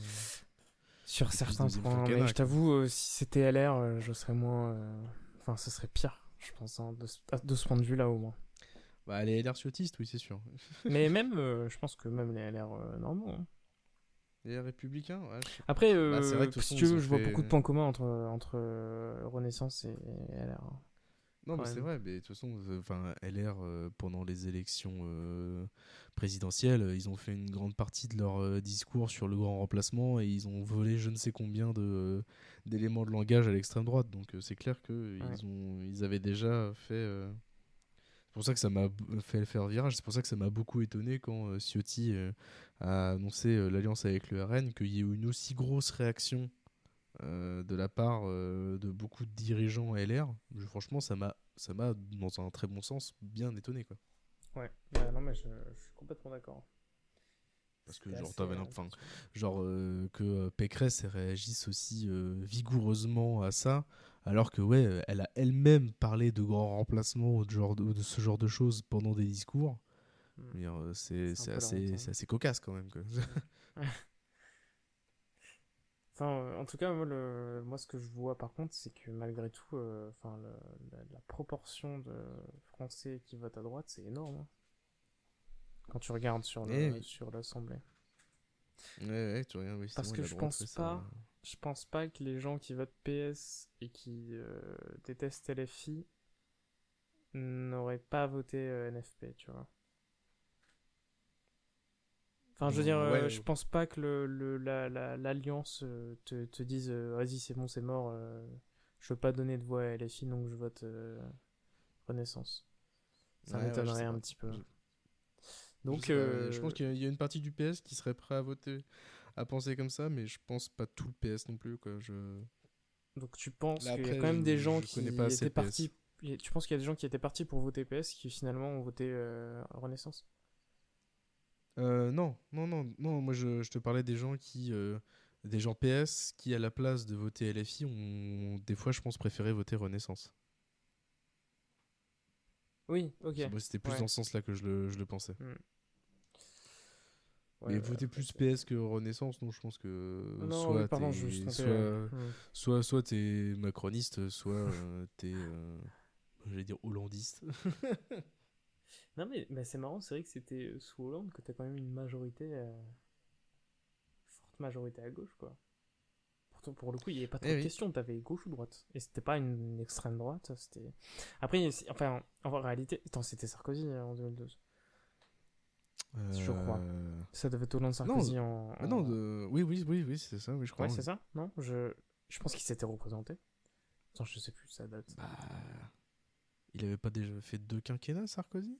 Sur depuis ce certains deuxième points, mais quinquennat, je quoi. t'avoue, si c'était LR, je serais moins. Enfin, ce serait pire, je pense, hein, de ce point de vue-là, au moins. Bah, les LR ciotistes, oui, c'est sûr. Mais même, je pense que même les LR normaux, hein. Les républicains, ouais, je sais pas. Après, Bah, c'est vrai que de toute si façon, tu ils veux, ont je vois beaucoup de fait. points communs entre Renaissance et LR, hein, Non, quand mais c'est même. vrai, mais de toute façon, enfin, LR, pendant les élections présidentielles, ils ont fait une grande partie de leur discours sur le grand remplacement, et ils ont volé je ne sais combien d'éléments de langage à l'extrême droite. Donc c'est clair Ouais. ils avaient déjà fait. C'est pour ça que ça m'a fait faire virage. C'est pour ça que ça m'a beaucoup étonné quand Ciotti a annoncé l'alliance avec le RN, qu'il y ait eu une aussi grosse réaction de la part de beaucoup de dirigeants LR. Franchement, ça m'a, dans un très bon sens, bien étonné, quoi. Ouais. Bah, non, mais je suis complètement d'accord. Parce que C'était genre, assez enfin, impressionnant. genre que Pécresse réagisse aussi vigoureusement à ça, alors que ouais, elle a elle-même parlé de grands remplacements ou de ce genre de choses pendant des discours. Hmm. Je veux dire, C'est un peu la honte, hein. c'est assez cocasse quand même, quoi. Hmm. Enfin, en tout cas, moi, ce que je vois par contre, c'est que malgré tout, enfin, la proportion de Français qui votent à droite, c'est énorme, hein, quand tu regardes Eh oui. sur l'Assemblée. Ouais, ouais, tu regardes, oui, Parce justement, que la droite, ouais, ça. je pense pas que les gens qui votent PS et qui détestent LFI n'auraient pas voté NFP, tu vois. Enfin, je veux dire, Ouais, je pense pas que l'alliance te dise vas-y, c'est bon, c'est mort, je veux pas donner de voix à LFI, donc je vote Renaissance. Ça ouais, ouais, je m'étonnerait sais un pas. petit peu. Je Donc, sais pas, je pense qu'il y a une partie du PS qui serait prêt à voter, à penser comme ça, mais je pense pas tout le PS non plus, quoi. donc tu penses Là, qu'il y a après, quand même des gens je connais pas qui assez étaient le PS. partis. Tu penses qu'il y a des gens qui étaient partis pour voter PS qui finalement ont voté Renaissance? Non, non, non, non, moi je te parlais des gens des gens PS qui, à la place de voter LFI, ont des fois, je pense, préféré voter Renaissance. Oui, ok. Moi, c'était plus Ouais. dans ce sens-là que je le pensais. Hmm. Ouais, Mais ouais, voter après plus c'est. PS que Renaissance, non, je pense que Non, oui, pardon, je me suis trompé. Hmm. soit t'es macroniste, soit t'es, j'allais dire hollandiste. Non, mais c'est marrant, c'est vrai que c'était sous Hollande que t'as quand même une majorité, forte majorité à gauche, quoi. Pourtant, pour le coup, il n'y avait pas trop Eh de oui. questions, t'avais gauche ou droite. Et c'était pas une extrême droite, c'était. Après, enfin, en réalité, attends, c'était Sarkozy en 2012, je crois. Euh, Ça devait être Hollande Non, Sarkozy non, oui, oui, oui, oui, c'est ça, oui, je crois. Ouais, c'est Oui. ça, non je pense qu'il s'était représenté. Attends, je sais plus, ça date. Bah, il avait pas déjà fait deux quinquennats, Sarkozy?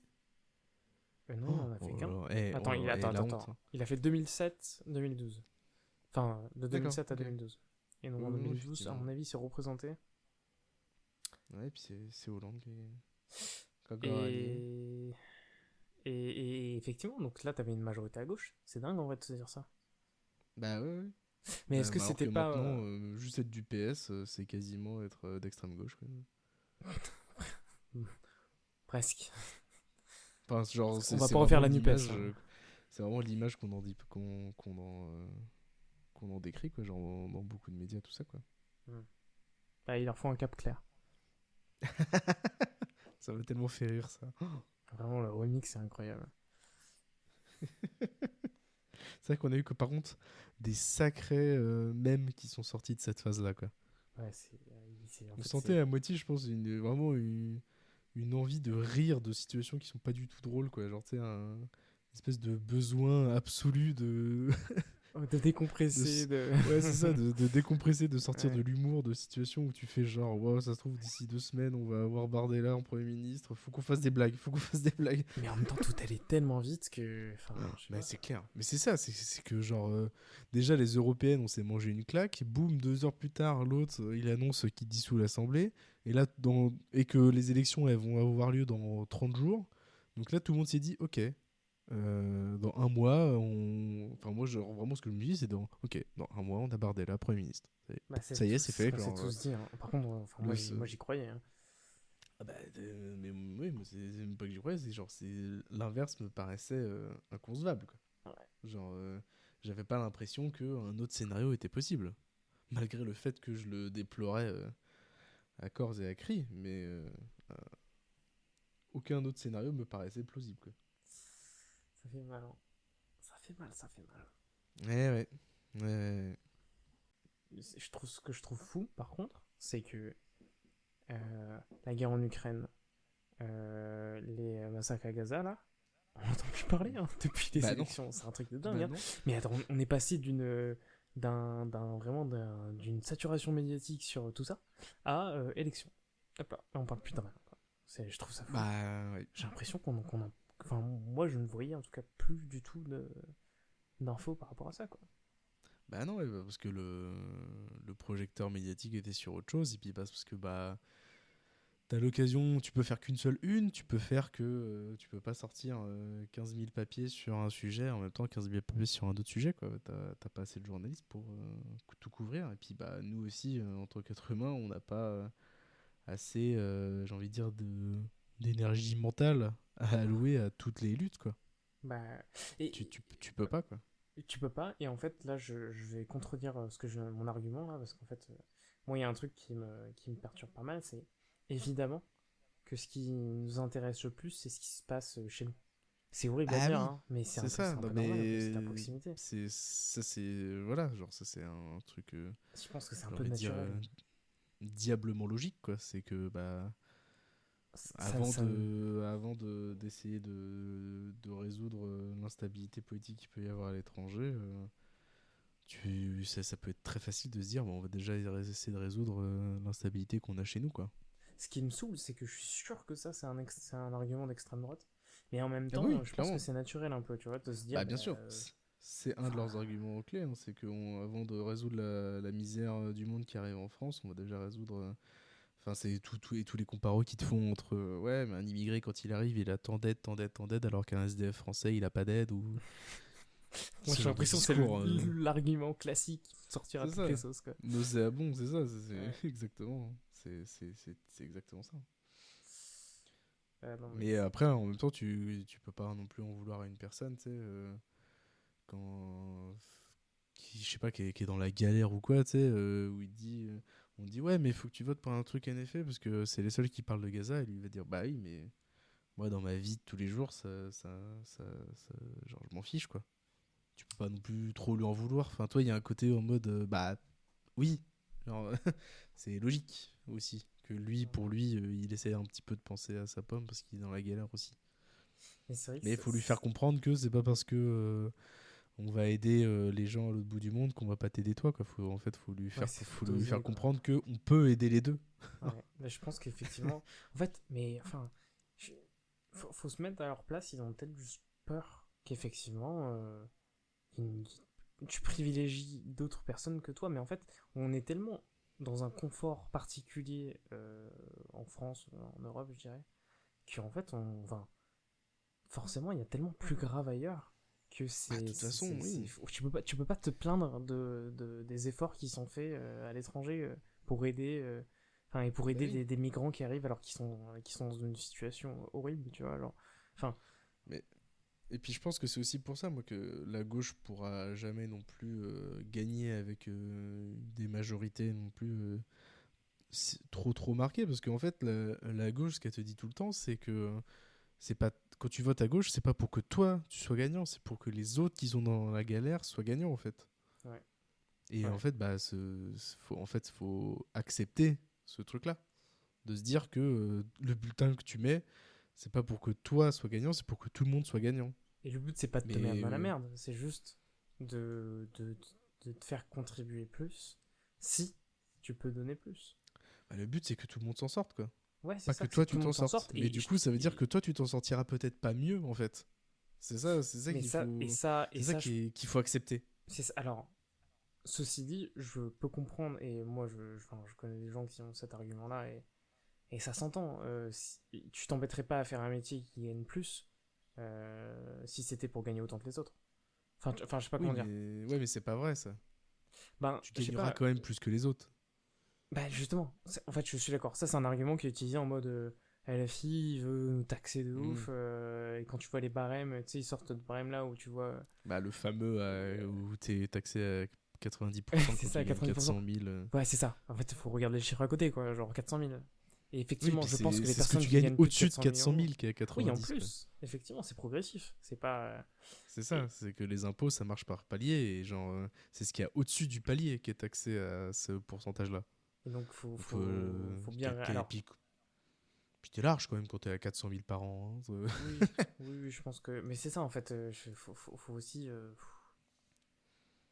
Non, il Oh, en a fait oh qu'un. là là, eh, Attends, oh là là, eh, la honte, attends. hein. Il a fait 2007-2012. Enfin, de D'accord, 2007 à ok. 2012. Et donc en Non, 2012, à effectivement. mon avis, il s'est représenté. Ouais, et puis c'est Hollande qui a encore rallié. Et... et effectivement, donc là, t'avais une majorité à gauche. C'est dingue en vrai de se dire ça. Bah ouais, ouais. Mais est-ce que Alors c'était que pas. maintenant, juste être du PS, c'est quasiment être d'extrême gauche, quoi. Presque. Enfin, genre, On va c'est pas refaire vraiment la NUPES. l'image, c'est vraiment l'image qu'on en dit, qu'on en décrit, quoi, genre dans beaucoup de médias, tout ça, quoi. Hmm. Bah, il leur faut un cap clair. Ça m'a tellement fait rire, ça. Vraiment, le remix, c'est incroyable. C'est vrai qu'on a eu que, par contre, des sacrés mèmes qui sont sortis de cette phase-là, quoi. Ouais, en On fait, sentait à moitié, je pense, vraiment une envie de rire de situations qui sont pas du tout drôles, quoi. Genre, tu sais, un espèce de besoin absolu de de décompresser, de... ouais, c'est ça, de décompresser, de sortir de Ouais. l'humour, de situations où tu fais genre, wow, ça se trouve, d'ici 2 semaines, on va avoir Bardella en Premier ministre, faut qu'on fasse des blagues, faut qu'on fasse des blagues. Mais en même temps, tout allait tellement vite que... Enfin, je sais Mais pas. c'est clair. Mais c'est ça, c'est que genre, déjà les Européennes, on s'est mangé une claque, boum, 2 heures plus tard, l'autre, il annonce qu'il dissout l'Assemblée, et là, et que les élections, elles vont avoir lieu dans 30 jours. Donc là, tout le monde s'est dit, ok, dans un mois, enfin moi, vraiment, ce que je me dis, c'est ok, dans un mois, on a Bardella, Premier ministre. Bah, Ça y est, c'est fait. on s'est Genre, tous dit. Hein. Par contre, enfin, le, moi, j'y croyais. Hein. ah bah, mais oui, moi, c'est même pas que j'y croyais, c'est genre, l'inverse me paraissait inconcevable, quoi. Ouais. Genre, j'avais pas l'impression qu'un autre scénario était possible, malgré le fait que je le déplorais à corps et à cri, mais euh, aucun autre scénario me paraissait plausible, quoi. Ça fait mal. Hein. Ça fait mal, ça fait mal. Ouais, ouais. Ouais, ouais. Ce que je trouve fou, par contre, c'est que la guerre en Ukraine, les massacres à Gaza, là, on n'entend plus parler hein, depuis les Bah non, élections. C'est un truc de dingue. bah Hein. non. Mais attends, on est passé d'une saturation médiatique sur tout ça à élection. Hop là, on parle plus de rien. Quoi. Je trouve ça fou. Bah ouais. J'ai l'impression enfin, moi, je ne voyais en tout cas plus du tout d'infos par rapport à ça, quoi. Bah non, ouais, bah parce que le projecteur médiatique était sur autre chose, et puis parce que bah t'as l'occasion, tu peux faire qu'une seule une, tu peux faire que tu peux pas sortir 15 000 papiers sur un sujet en même temps 15 000 papiers sur un autre sujet, quoi. T'as pas assez de journalistes pour tout couvrir, et puis bah nous aussi en tant qu'être humain, on n'a pas assez, j'ai envie de dire, d'énergie mentale à allouer à toutes les luttes, quoi. Bah, et Tu peux pas, quoi. tu peux pas. Et en fait, là, je vais contredire mon argument là, parce qu'en fait, moi, il y a un truc qui me perturbe pas mal, c'est évidemment que ce qui nous intéresse le plus, c'est ce qui se passe chez nous. C'est horrible à Ah dire, oui, hein, mais c'est c'est ça. un Non peu normal, en fait, c'est la mais proximité. c'est voilà, genre ça c'est un truc Je pense que c'est un j'ai peu envie de dire naturel. diablement logique, quoi. C'est que bah Ça, ça, d'essayer de résoudre l'instabilité politique qu'il peut y avoir à l'étranger, ça peut être très facile de se dire bon, on va déjà essayer de résoudre l'instabilité qu'on a chez nous, quoi. Ce qui me saoule, c'est que je suis sûr que ça, c'est un argument d'extrême droite. Mais en même Ah temps, oui, je pense que clairement. c'est naturel un peu, tu vois, de se dire, Bah bah, bien sûr, c'est un de enfin, leurs arguments clés, hein, c'est que avant de résoudre la misère du monde qui arrive en France, on va déjà résoudre. Enfin, c'est et tous les comparos qui te font entre ouais, mais un immigré quand il arrive, il a tant d'aide, tant d'aide, tant d'aide, alors qu'un SDF français, il a pas d'aide ou moi ce j'ai genre de l'impression que c'est discours. l'argument classique qui sortira à C'est toutes ça. les sauces, quoi. Nauséabond, c'est ça, Ouais. exactement. C'est exactement ça. Non, mais... Mais après, en même temps, tu peux pas non plus en vouloir à une personne, tu sais, quand je sais pas, qui est dans la galère ou quoi, tu sais, où on dit ouais, mais il faut que tu votes pour un truc en effet, parce que c'est les seuls qui parlent de Gaza, et lui il va dire bah oui, mais moi dans ma vie de tous les jours, genre je m'en fiche, quoi. Tu peux pas non plus trop lui en vouloir. Enfin, toi, il y a un côté en mode bah oui, genre c'est logique aussi que lui, pour lui, il essaie un petit peu de penser à sa pomme parce qu'il est dans la galère aussi. mais c'est vrai que Mais il faut lui faire comprendre que c'est pas parce que on va aider les gens à l'autre bout du monde qu'on va pas t'aider toi, quoi. En fait, ouais, c'est faut faut lui faire doser, quoi. comprendre que on peut aider les deux. Ouais. Mais je pense qu'effectivement... En fait, mais enfin... faut se mettre à leur place, ils ont peut-être juste peur qu'effectivement... ils- tu privilégies d'autres personnes que toi, mais en fait, on est tellement dans un confort particulier en France, en Europe, je dirais, qu'en fait, enfin, forcément, il y a tellement plus grave ailleurs que Bah, de toute façon, oui. tu peux pas te plaindre des efforts qui sont faits à l'étranger pour aider. Enfin, et pour Bah aider oui. des migrants qui arrivent alors qu'ils sont dans une situation horrible, tu vois, genre. Enfin, Mais et puis je pense que c'est aussi pour ça, moi, que la gauche pourra jamais non plus gagner avec des majorités non plus trop marquées, parce qu'en fait, la gauche, ce qu'elle te dit tout le temps, c'est que c'est pas quand tu votes à gauche, c'est pas pour que toi tu sois gagnant, c'est pour que les autres qui sont dans la galère soient gagnants en fait. ouais, Et en ouais. fait, faut accepter ce truc-là, de se dire que le bulletin que tu mets, c'est pas pour que toi sois gagnant, c'est pour que tout le monde soit gagnant. Et le but, c'est pas de te mettre Mais dans la merde, c'est juste de te faire contribuer plus si tu peux donner plus. bah, le but c'est que tout le monde s'en sorte, quoi. Ouais, c'est Pas que ça, c'est toi que tout tu le t'en monde s'en sortes. sorte. Mais du coup, ça veut dire que toi tu t'en sortiras peut-être pas mieux en fait. C'est ça Mais qu'il ça, et faut, ça, et c'est ça ça, qu'il faut accepter. alors, ceci dit, je peux comprendre, et moi, enfin, je connais des gens qui ont cet argument-là, et ça s'entend. Tu t'embêterais pas à faire un métier qui gagne plus si c'était pour gagner autant que les autres. Enfin, je sais pas Oui, comment dire. mais ouais, mais c'est pas vrai ça. Ben, Tu je sais gagneras pas. quand même plus que les autres. Bah justement, en fait je suis d'accord. Ça c'est un argument qui est utilisé en mode LFI veut nous taxer de Hmm. ouf. Et quand tu vois les barèmes, tu sais, ils sortent de barème là où tu vois. Bah, le fameux Euh, où t'es taxé à 90% c'est quand ça, tu gagnes 90%. 400 000. Ouais, c'est ça. En fait, il faut regarder le chiffre à côté, quoi. Genre 400 000. Et Oui, effectivement, puis je pense que les c'est ce que personnes tu qui gagnes gagnent plus de au-dessus de 400 000 400 euros. 000 qui est à Oui, en 90, quoi. plus, effectivement, c'est progressif. C'est pas. C'est ça, Et, c'est que les impôts, ça marche par palier. Et genre, c'est ce qu'il y a au-dessus du palier qui est taxé à ce pourcentage-là. et donc, faut, Donc, faut, faut, faut bien. Alors, puis t'es large quand même quand t'es à 400 000 par an, hein. oui, oui, oui, je pense que. Mais c'est ça, en fait. Faut aussi.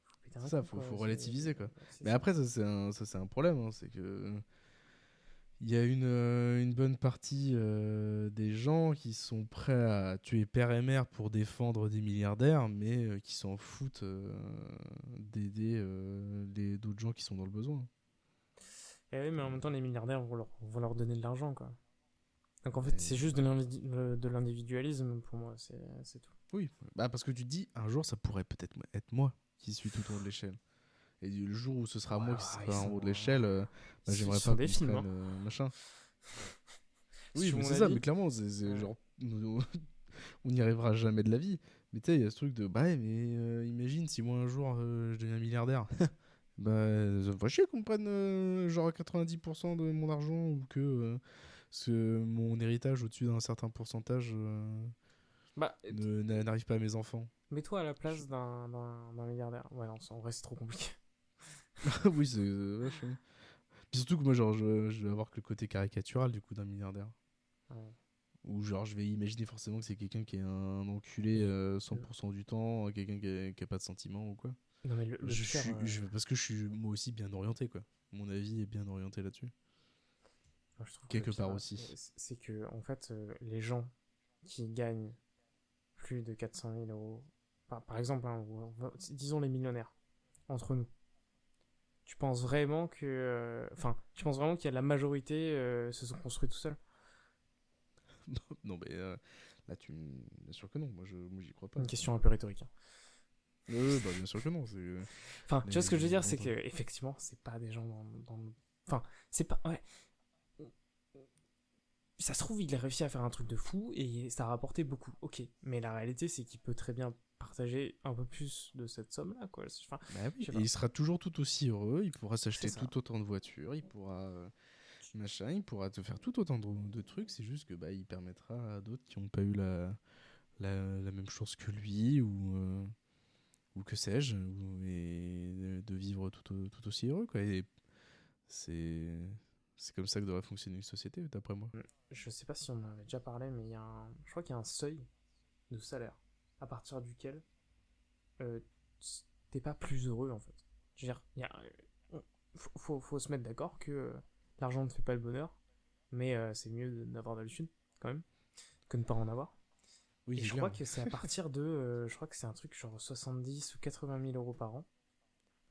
Faut péter C'est un ça, câble, quoi. faut relativiser, quoi. C'est Mais ça. après, ça, c'est un problème, hein. C'est que il y a une bonne partie des gens qui sont prêts à tuer père et mère pour défendre des milliardaires, mais qui s'en foutent d'aider d'autres gens qui sont dans le besoin. Et oui, mais en même temps, les milliardaires vont leur donner de l'argent, quoi. Donc en fait, c'est Ouais. juste de l'individualisme pour moi, c'est tout. Oui, bah, parce que tu te dis, un jour, ça pourrait peut-être être moi qui suis tout en haut de l'échelle. Et le jour où ce sera moi Ouais, qui ils sera en sont, haut de l'échelle, bah, ce j'aimerais sont pas des qu'on me films, prenne hein. machin. Si Oui, tu veux mais mon c'est ça, avis. mais clairement, c'est Ouais. genre, on n'y arrivera jamais de la vie. Mais tu sais, il y a ce truc de, bah ouais, mais imagine si moi un jour je deviens milliardaire. Bah, ça me ferait chier qu'on me prenne genre 90% de mon argent ou que mon héritage au-dessus d'un certain pourcentage Bah, n'arrive pas à mes enfants. mets-toi à la Je- place d'un milliardaire. Ouais, non, en vrai, c'est trop compliqué. oui, c'est vache, oui. Puis surtout que moi, genre, je vais avoir que le côté caricatural du coup d'un milliardaire. Ouais. Ou genre, je vais imaginer forcément que c'est quelqu'un qui est un enculé Et 100% du temps, quelqu'un qui a pas de sentiments ou quoi. non, mais le pire, Parce que je suis moi aussi bien orienté, quoi. Mon avis est bien orienté là-dessus. moi, je trouve que le Quelque pire, part aussi. c'est que, en fait, les gens qui gagnent plus de 400 000 euros, par exemple, hein, disons les millionnaires, entre nous, tu penses vraiment que. Enfin, tu penses vraiment qu'il y a la majorité se sont construits tout seuls? Non, mais là, bien sûr que non. Moi j'y crois pas. Une question un peu rhétorique, hein. Bah, bien sûr que non. Enfin, tu vois ce que je veux dire, c'est Dans que effectivement, c'est pas des gens Enfin, c'est pas. Ouais. Ça se trouve, il a réussi à faire un truc de fou et ça a rapporté beaucoup. Ok. Mais la réalité, c'est qu'il peut très bien partager un peu plus de cette somme-là, quoi. Enfin, Bah je oui, sais et pas. il sera toujours tout aussi heureux. Il pourra C'est s'acheter ça. tout autant de voitures. Il pourra. Machin, il pourra te faire tout autant de trucs. C'est juste que bah, il permettra à d'autres qui n'ont pas eu la même chance que lui ou que sais-je, et de vivre tout aussi heureux, quoi. Et c'est c'est comme ça que devrait fonctionner une société, d'après moi. Je sais pas si on en avait déjà parlé, mais je crois qu'il y a un seuil de salaire à partir duquel euh, t'es pas plus heureux, en fait. Je veux dire, faut se mettre d'accord que l'argent ne fait pas le bonheur, mais c'est mieux d'avoir de la thune, quand même, que de ne pas en avoir. Oui, Et c'est je clair. crois que c'est à partir je crois que c'est un truc genre 70 ou 80 000 euros par an.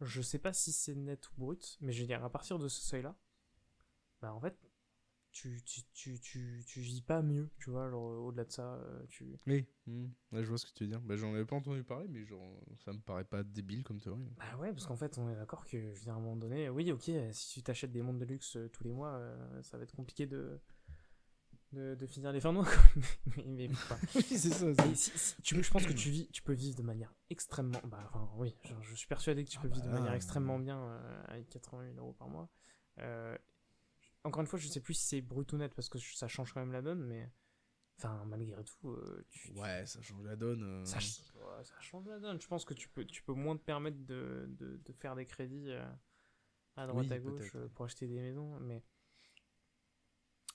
Je sais pas si c'est net ou brut, mais je veux dire, à partir de ce seuil-là, bah en fait, tu vis pas mieux, tu vois, genre, au-delà de ça, tu... Oui, ouais, je vois ce que tu veux dire. Bah, j'en avais pas entendu parler, mais genre, ça me paraît pas débile comme théorie. Bah ouais, parce qu'en fait, on est d'accord que, je veux dire, à un moment donné, oui, ok, si tu t'achètes des montres de luxe tous les mois, ça va être compliqué de finir les fins de mois, quoi. Mais enfin, Oui, c'est ça. mais je pense que tu peux vivre de manière extrêmement. Bah, enfin, oui, je suis persuadé que tu peux vivre de manière extrêmement bien avec 80 000 euros par mois. Euh, Encore une fois, je sais plus si c'est brut ou net parce que ça change quand même la donne, mais. Enfin, malgré tout, Ouais, ça change la donne. ouais, ça change la donne. Je pense que tu peux moins te permettre de faire des crédits à droite Oui, à gauche peut-être. pour acheter des maisons, mais.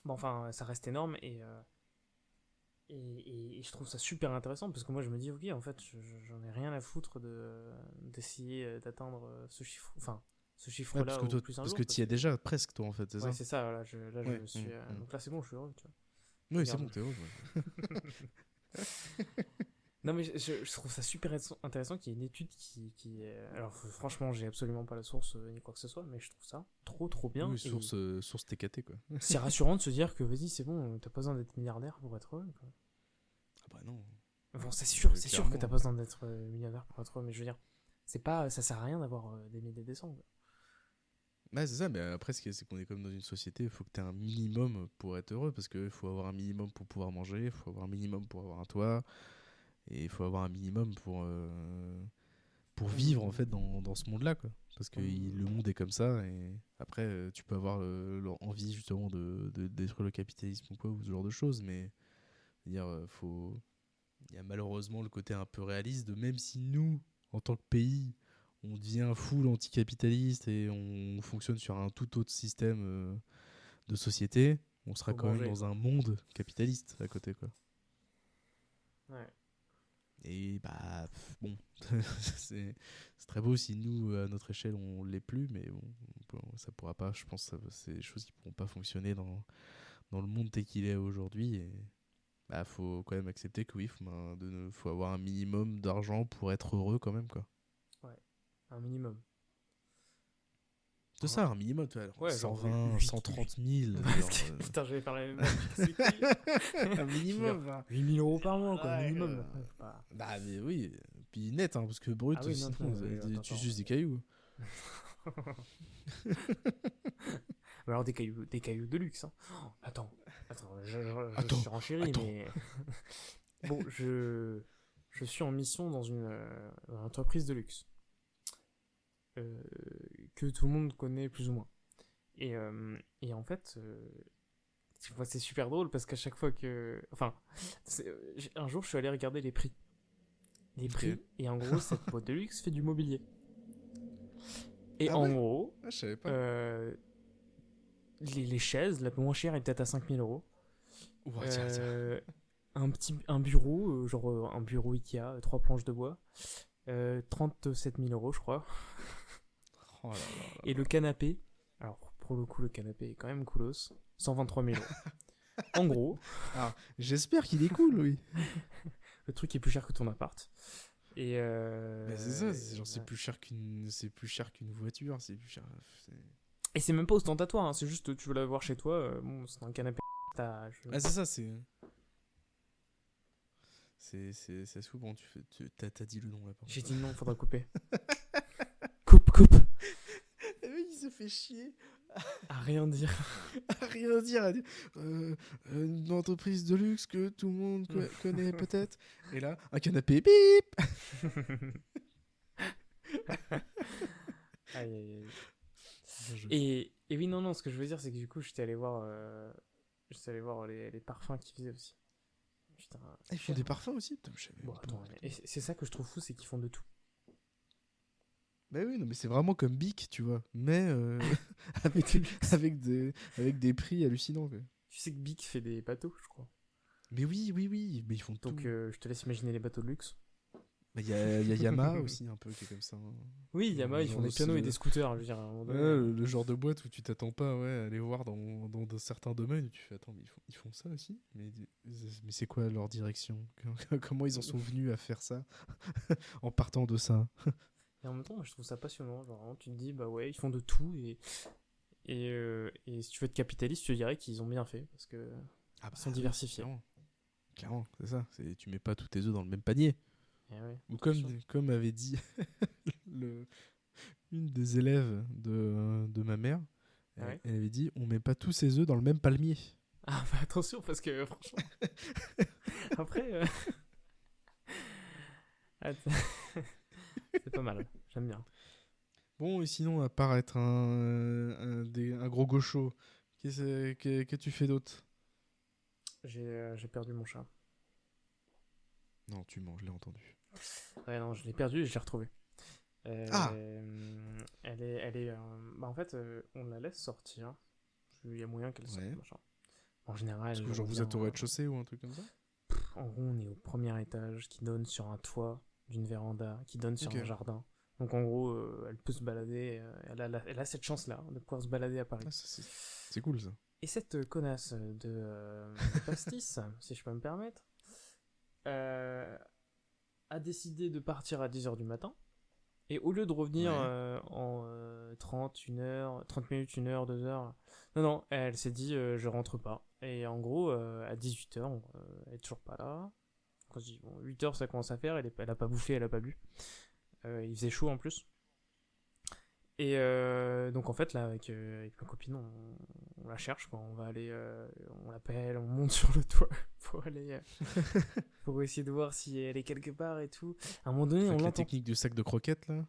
Bon, enfin, ça reste énorme et je trouve ça super intéressant parce que moi je me dis, ok, en fait, j'en ai rien à foutre d'essayer d'atteindre ce chiffre, enfin, ce Ouais, chiffre-là au plus un parce jour. que tu y es déjà presque, toi, en fait, c'est Ouais, ça? c'est ça, là, je Ouais. me suis. Donc là, c'est bon, je suis heureux, tu vois. Oui, c'est Regarde. bon, t'es heureux. Ouais. Non, mais je trouve ça super intéressant qu'il y ait une étude alors, franchement, j'ai absolument pas la source ni quoi que ce soit, mais je trouve ça trop bien. Oui, Et source TKT, quoi. c'est rassurant de se dire que, vas-y, c'est bon, t'as pas besoin d'être milliardaire pour être heureux, quoi. Ah bah non. Bon, c'est sûr que Clairement. t'as pas besoin d'être millionnaire pour être heureux, mais je veux dire, ça sert à rien d'avoir des milliers de cents, quoi. Ouais, c'est ça, mais après, c'est qu'on est comme dans une société, il faut que tu aies un minimum pour être heureux, parce qu'il faut avoir un minimum pour pouvoir manger, il faut avoir un minimum pour avoir un toit, et il faut avoir un minimum pour vivre, en fait, dans ce monde-là, quoi. Parce que le monde est comme ça, et après, tu peux avoir envie, justement, de détruire le capitalisme ou quoi, ou ce genre de choses, mais, dire, il y a malheureusement le côté un peu réaliste de même si nous, en tant que pays, on devient full anticapitaliste et on fonctionne sur un tout autre système de société, on sera Faut quand même manger, dans quoi. un monde capitaliste à côté, quoi. Ouais. Et bah bon, c'est très beau si nous à notre échelle on l'est plus, mais bon, ça pourra pas. Je pense que c'est des choses qui pourront pas fonctionner dans le monde tel qu'il est aujourd'hui. Et bah faut quand même accepter que oui, faut avoir un minimum d'argent pour être heureux quand même, quoi. Ouais. Un minimum. C'est ça, un minimum, tu vois, alors, Ouais, genre 120, 8 130 000. genre, Putain, je vais faire la même chose. un minimum, hein. 8 000 euros par mois, quoi, Ouais, minimum. Ouais, faut pas... Bah, mais oui, puis net, hein, parce que brut, Ah oui, non, sinon, oui, tu suces des cailloux. Ou alors des cailloux de luxe, hein. Oh, attends, je Attends, surenchéris, attends. mais bon, je suis en mission dans une entreprise de luxe euh, que tout le monde connaît plus ou moins. Et en fait, c'est super drôle parce qu'à chaque fois que, enfin, un jour, je suis allé regarder les prix. Ok. Et en gros, cette boîte de luxe fait du mobilier. Et Ah en ouais. gros, Ah, je savais pas. les chaises, la moins chère est peut-être à 5 000 euros. Ouah, tiens. Un bureau, un bureau Ikea, 3 planches de bois, 37 000 euros, je crois. Oh là là Et là. le canapé, alors pour le coup, le canapé est quand même coolos, 123 000 euros. En gros, Alors, j'espère qu'il est cool, oui. le truc est plus cher que ton appart. Et Mais c'est ça, c'est plus cher qu'une voiture, c'est plus cher. c'est- et c'est même pas ostentatoire, hein, c'est juste tu veux l'avoir chez toi, bon, c'est un canapé. Ah, c'est ça, c'est fou. Bon, t'as dit le nom là, pardon. J'ai dit non, faudra couper. Coupe. Il se fait chier À rien dire. à rien dire, à dire une entreprise de luxe que tout le monde connaît peut-être. Et là, un canapé, bip. Aïe, aïe, aïe. Bien joué. Et oui, non, ce que je veux dire, c'est que du coup, j'étais allé voir les parfums qu'ils faisaient aussi. Putain, Ah, ils font des parfums aussi, putain, je savais bon, même pas, attends, en fait. et c'est ça que je trouve fou, c'est qu'ils font de tout. Bah oui, non, mais c'est vraiment comme Bic, tu vois, mais avec, avec des prix hallucinants, quoi. Tu sais que Bic fait des bateaux, je crois. Mais oui, mais ils font tout. Donc, je te laisse imaginer les bateaux de luxe. Bah, y a Yamaha aussi, un peu, qui est comme ça, hein. Oui, Yamaha, ils Genre font des aussi, pianos et des scooters, je veux dire, à un moment Ouais, donné. le genre de boîte où tu t'attends pas, ouais, à aller voir dans certains domaines où tu fais attends, mais ils font ça aussi, mais c'est quoi leur direction? Comment ils en sont venus à faire ça en partant de ça? Et en même temps, moi, je trouve ça passionnant. Genre, vraiment, tu te dis, bah ouais, ils font de tout Et si tu veux être capitaliste, je te dirais qu'ils ont bien fait parce que Ah bah, ils sont oui, diversifiés. clairement, c'est ça. Tu mets pas tous tes œufs dans le même panier. Eh ouais, Ou attention. comme avait dit le, une des élèves de ma mère, Ah ouais. elle avait dit on met pas tous ses œufs dans le même palmier. Ah bah attention parce que franchement. Après, ah, c'est pas mal. J'aime bien. Bon, et sinon, à part être un gros gaucho, qu'as-tu fait d'autre? J'ai perdu mon chat. Non, tu mens, je l'ai entendu. Ouais, non, je l'ai perdu et je l'ai retrouvé. Ah, Bah en fait, on la laisse sortir. Il y a moyen qu'elle sorte, ouais. machin. En général, Parce elle que genre vous revient. êtes au rez-de-chaussée ou un truc comme ça? En gros, on est au premier étage qui donne sur un toit d'une véranda, qui donne sur Ok. un jardin. Donc en gros, elle peut se balader. Elle a cette chance-là de pouvoir se balader à Paris. Ah, c'est cool ça. Et cette connasse de pastis, si je peux me permettre, euh, a décidé de partir à 10h du matin. Et au lieu de revenir Ouais. en 30, 30 minutes, 1 heure, 2 heures, non, non, elle s'est dit je rentre pas. Et en gros, à 18h, elle est toujours pas là. Quand je dis, bon, 8h, ça commence à faire, elle a pas bouffé, elle a pas bu. Il faisait chaud en plus. Et donc en fait, là, avec ma copine, on la cherche, quoi. On va aller, on l'appelle, on monte sur le toit pour aller, pour essayer de voir si elle est quelque part et tout. À un moment donné, on Faites la l'entend. technique du sac de croquettes là.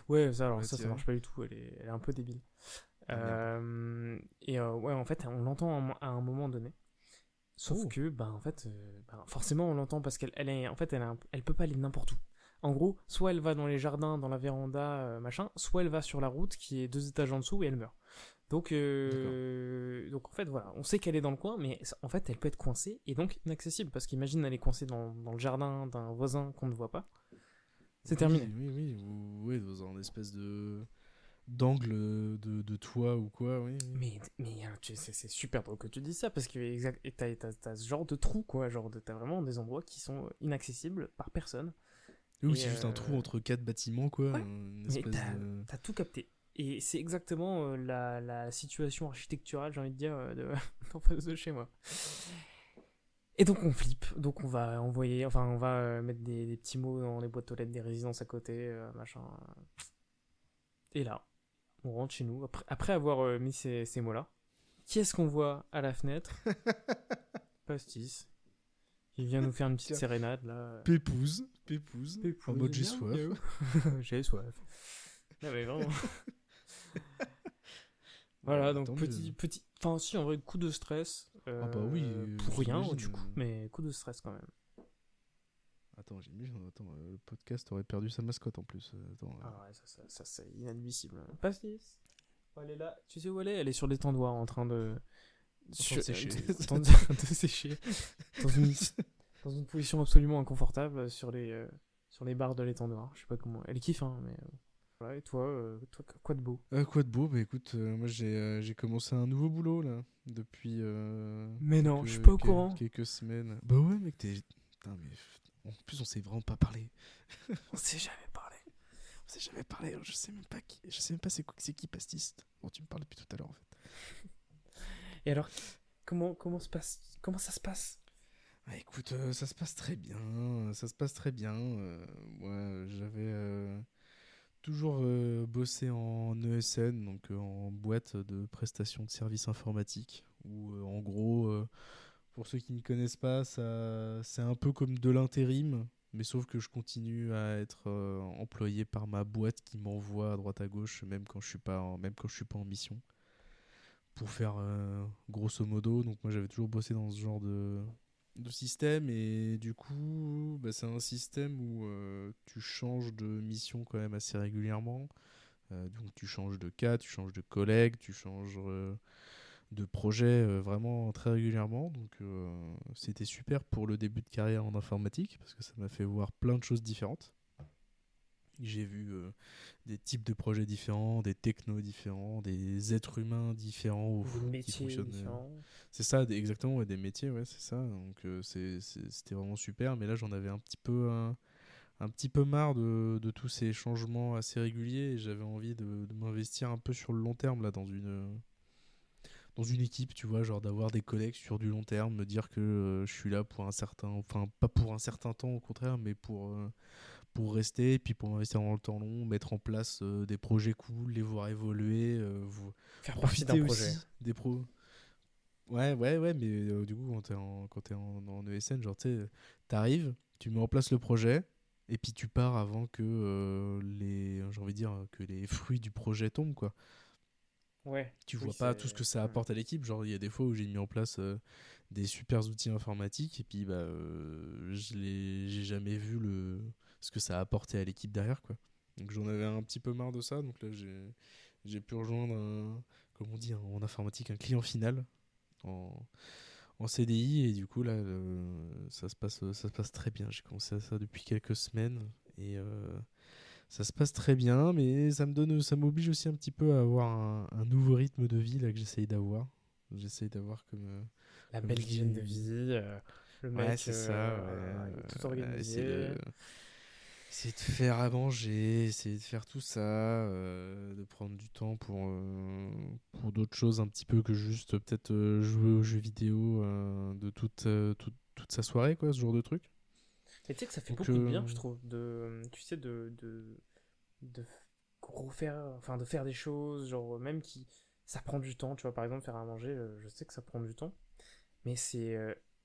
Ouais, ça, alors Pour ça l'attirer. marche pas du tout. Elle est un peu débile. Ah merde. Ouais, en fait, on l'entend à un moment donné. Sauf Oh. que, ben, en fait, forcément, on l'entend parce qu'elle est, en fait, elle peut pas aller n'importe où. En gros, soit elle va dans les jardins, dans la véranda, machin, soit elle va sur la route qui est 2 étages en dessous et elle meurt. D'accord. Donc en fait, voilà, on sait qu'elle est dans le coin, mais en fait, elle peut être coincée et donc inaccessible parce qu'imagine elle est coincée dans le jardin d'un voisin qu'on ne voit pas. C'est terminé. Oui. Ou ouais, dans un espèce de d'angle de toit ou quoi, oui. Mais c'est super drôle que tu dises ça parce que t'as ce genre de trou, quoi. T'as vraiment des endroits qui sont inaccessibles par personne. Oui, Et c'est juste un trou entre quatre bâtiments, quoi. ouais, Une mais espèce de. t'as tout capté. Et c'est exactement la situation architecturale, j'ai envie de dire, en face de chez moi. Et donc on flippe, donc on va mettre des petits mots dans les boîtes aux lettres des résidences à côté, machin. Et là, on rentre chez nous, après avoir mis ces mots-là. Qui est-ce qu'on voit à la fenêtre? Pastis. Il vient nous faire une petite Tiens, sérénade là. Pépouze, en Pépouze, mode j'ai miaou, soif. miaou. J'ai soif. Non mais vraiment. Bon, Voilà, bah donc tant mieux. petit. Enfin, si, en vrai, coup de stress. Ah bah oui, Pour rien, j'imagine. du coup, mais coup de stress quand même. Attends, le podcast aurait perdu sa mascotte en plus. Attends, Ah ouais, ça c'est inadmissible. Pastis. Elle est là. Tu sais où elle est? Elle est sur l'étendoir en train de. de sécher. En train de, de sécher. Dans une, dans une position absolument inconfortable sur les barres de l'étendoir. Je sais pas comment. Elle kiffe, hein, mais. Voilà, et toi, quoi de beau? Quoi de beau? Bah écoute, moi j'ai commencé un nouveau boulot là, depuis Mais non, je suis pas au courant. quelques semaines. Bah ouais, mec, Putain, mais. En plus, on s'est vraiment pas parlé. On s'est jamais parlé. On s'est jamais parlé, je sais même pas c'est qui Pastis. Bon, tu me parles depuis tout à l'heure en fait. Et alors, comment ça se passe? Bah écoute, ça se passe très bien. Ça se passe très bien. Moi, j'avais toujours bossé en ESN, donc en boîte de prestation de services informatiques. Où en gros, pour ceux qui ne connaissent pas, c'est un peu comme de l'intérim. Mais sauf que je continue à être employé par ma boîte qui m'envoie à droite à gauche, même quand je suis pas en mission. Pour faire grosso modo. Donc moi j'avais toujours bossé dans ce genre de système et du coup bah, c'est un système où tu changes de mission quand même assez régulièrement. Donc tu changes de cas, tu changes de collègue, tu changes de projet vraiment très régulièrement. Donc c'était super pour le début de carrière en informatique parce que ça m'a fait voir plein de choses différentes. J'ai vu des types de projets différents, des technos différents, des êtres humains différents Des qui métiers fonctionnent. différents. C'est ça, exactement, ouais, des métiers, ouais, c'est ça. Donc c'était vraiment super. Mais là, j'en avais un petit peu marre de tous ces changements assez réguliers. Et j'avais envie de m'investir un peu sur le long terme là dans une équipe, tu vois, genre d'avoir des collègues sur du long terme, me dire que je suis là pour un certain, enfin pas pour un certain temps au contraire, mais pour rester, puis pour investir dans le temps long, mettre en place des projets cool, les voir évoluer, Faire partie d'un profiter projet. aussi des pros. Ouais, mais du coup, quand t'es en ESN, genre, tu sais, t'arrives, tu mets en place le projet, et puis tu pars avant que j'ai envie de dire, que les fruits du projet tombent, quoi. Ouais, Tu oui, vois pas tout ce c'est. que ça apporte à l'équipe. Genre, il y a des fois où j'ai mis en place des super outils informatiques, et puis bah, j'ai jamais vu ce que ça a apporté à l'équipe derrière, quoi. Donc j'en avais un petit peu marre de ça, donc là j'ai pu rejoindre comme on dit en informatique, un client final en, en CDI, et du coup là ça se passe très bien. J'ai commencé à ça depuis quelques semaines, et ça se passe très bien, mais ça m'oblige aussi un petit peu à avoir un nouveau rythme de vie là que j'essaye d'avoir. J'essaye d'avoir La comme belle je hygiène de dis. vie. Le Ouais, mec, c'est ça, ouais. il est tout Essayer organisé. de faire à manger, essayer de faire tout ça, de prendre du temps pour d'autres choses un petit peu que juste peut-être jouer aux jeux vidéo de toute sa soirée, quoi, ce genre de truc. Et tu sais que ça fait Donc, beaucoup de bien, je trouve, tu sais, de refaire, enfin, de faire des choses, genre, même qui, ça prend du temps, tu vois, par exemple, faire à manger, je sais que ça prend du temps, mais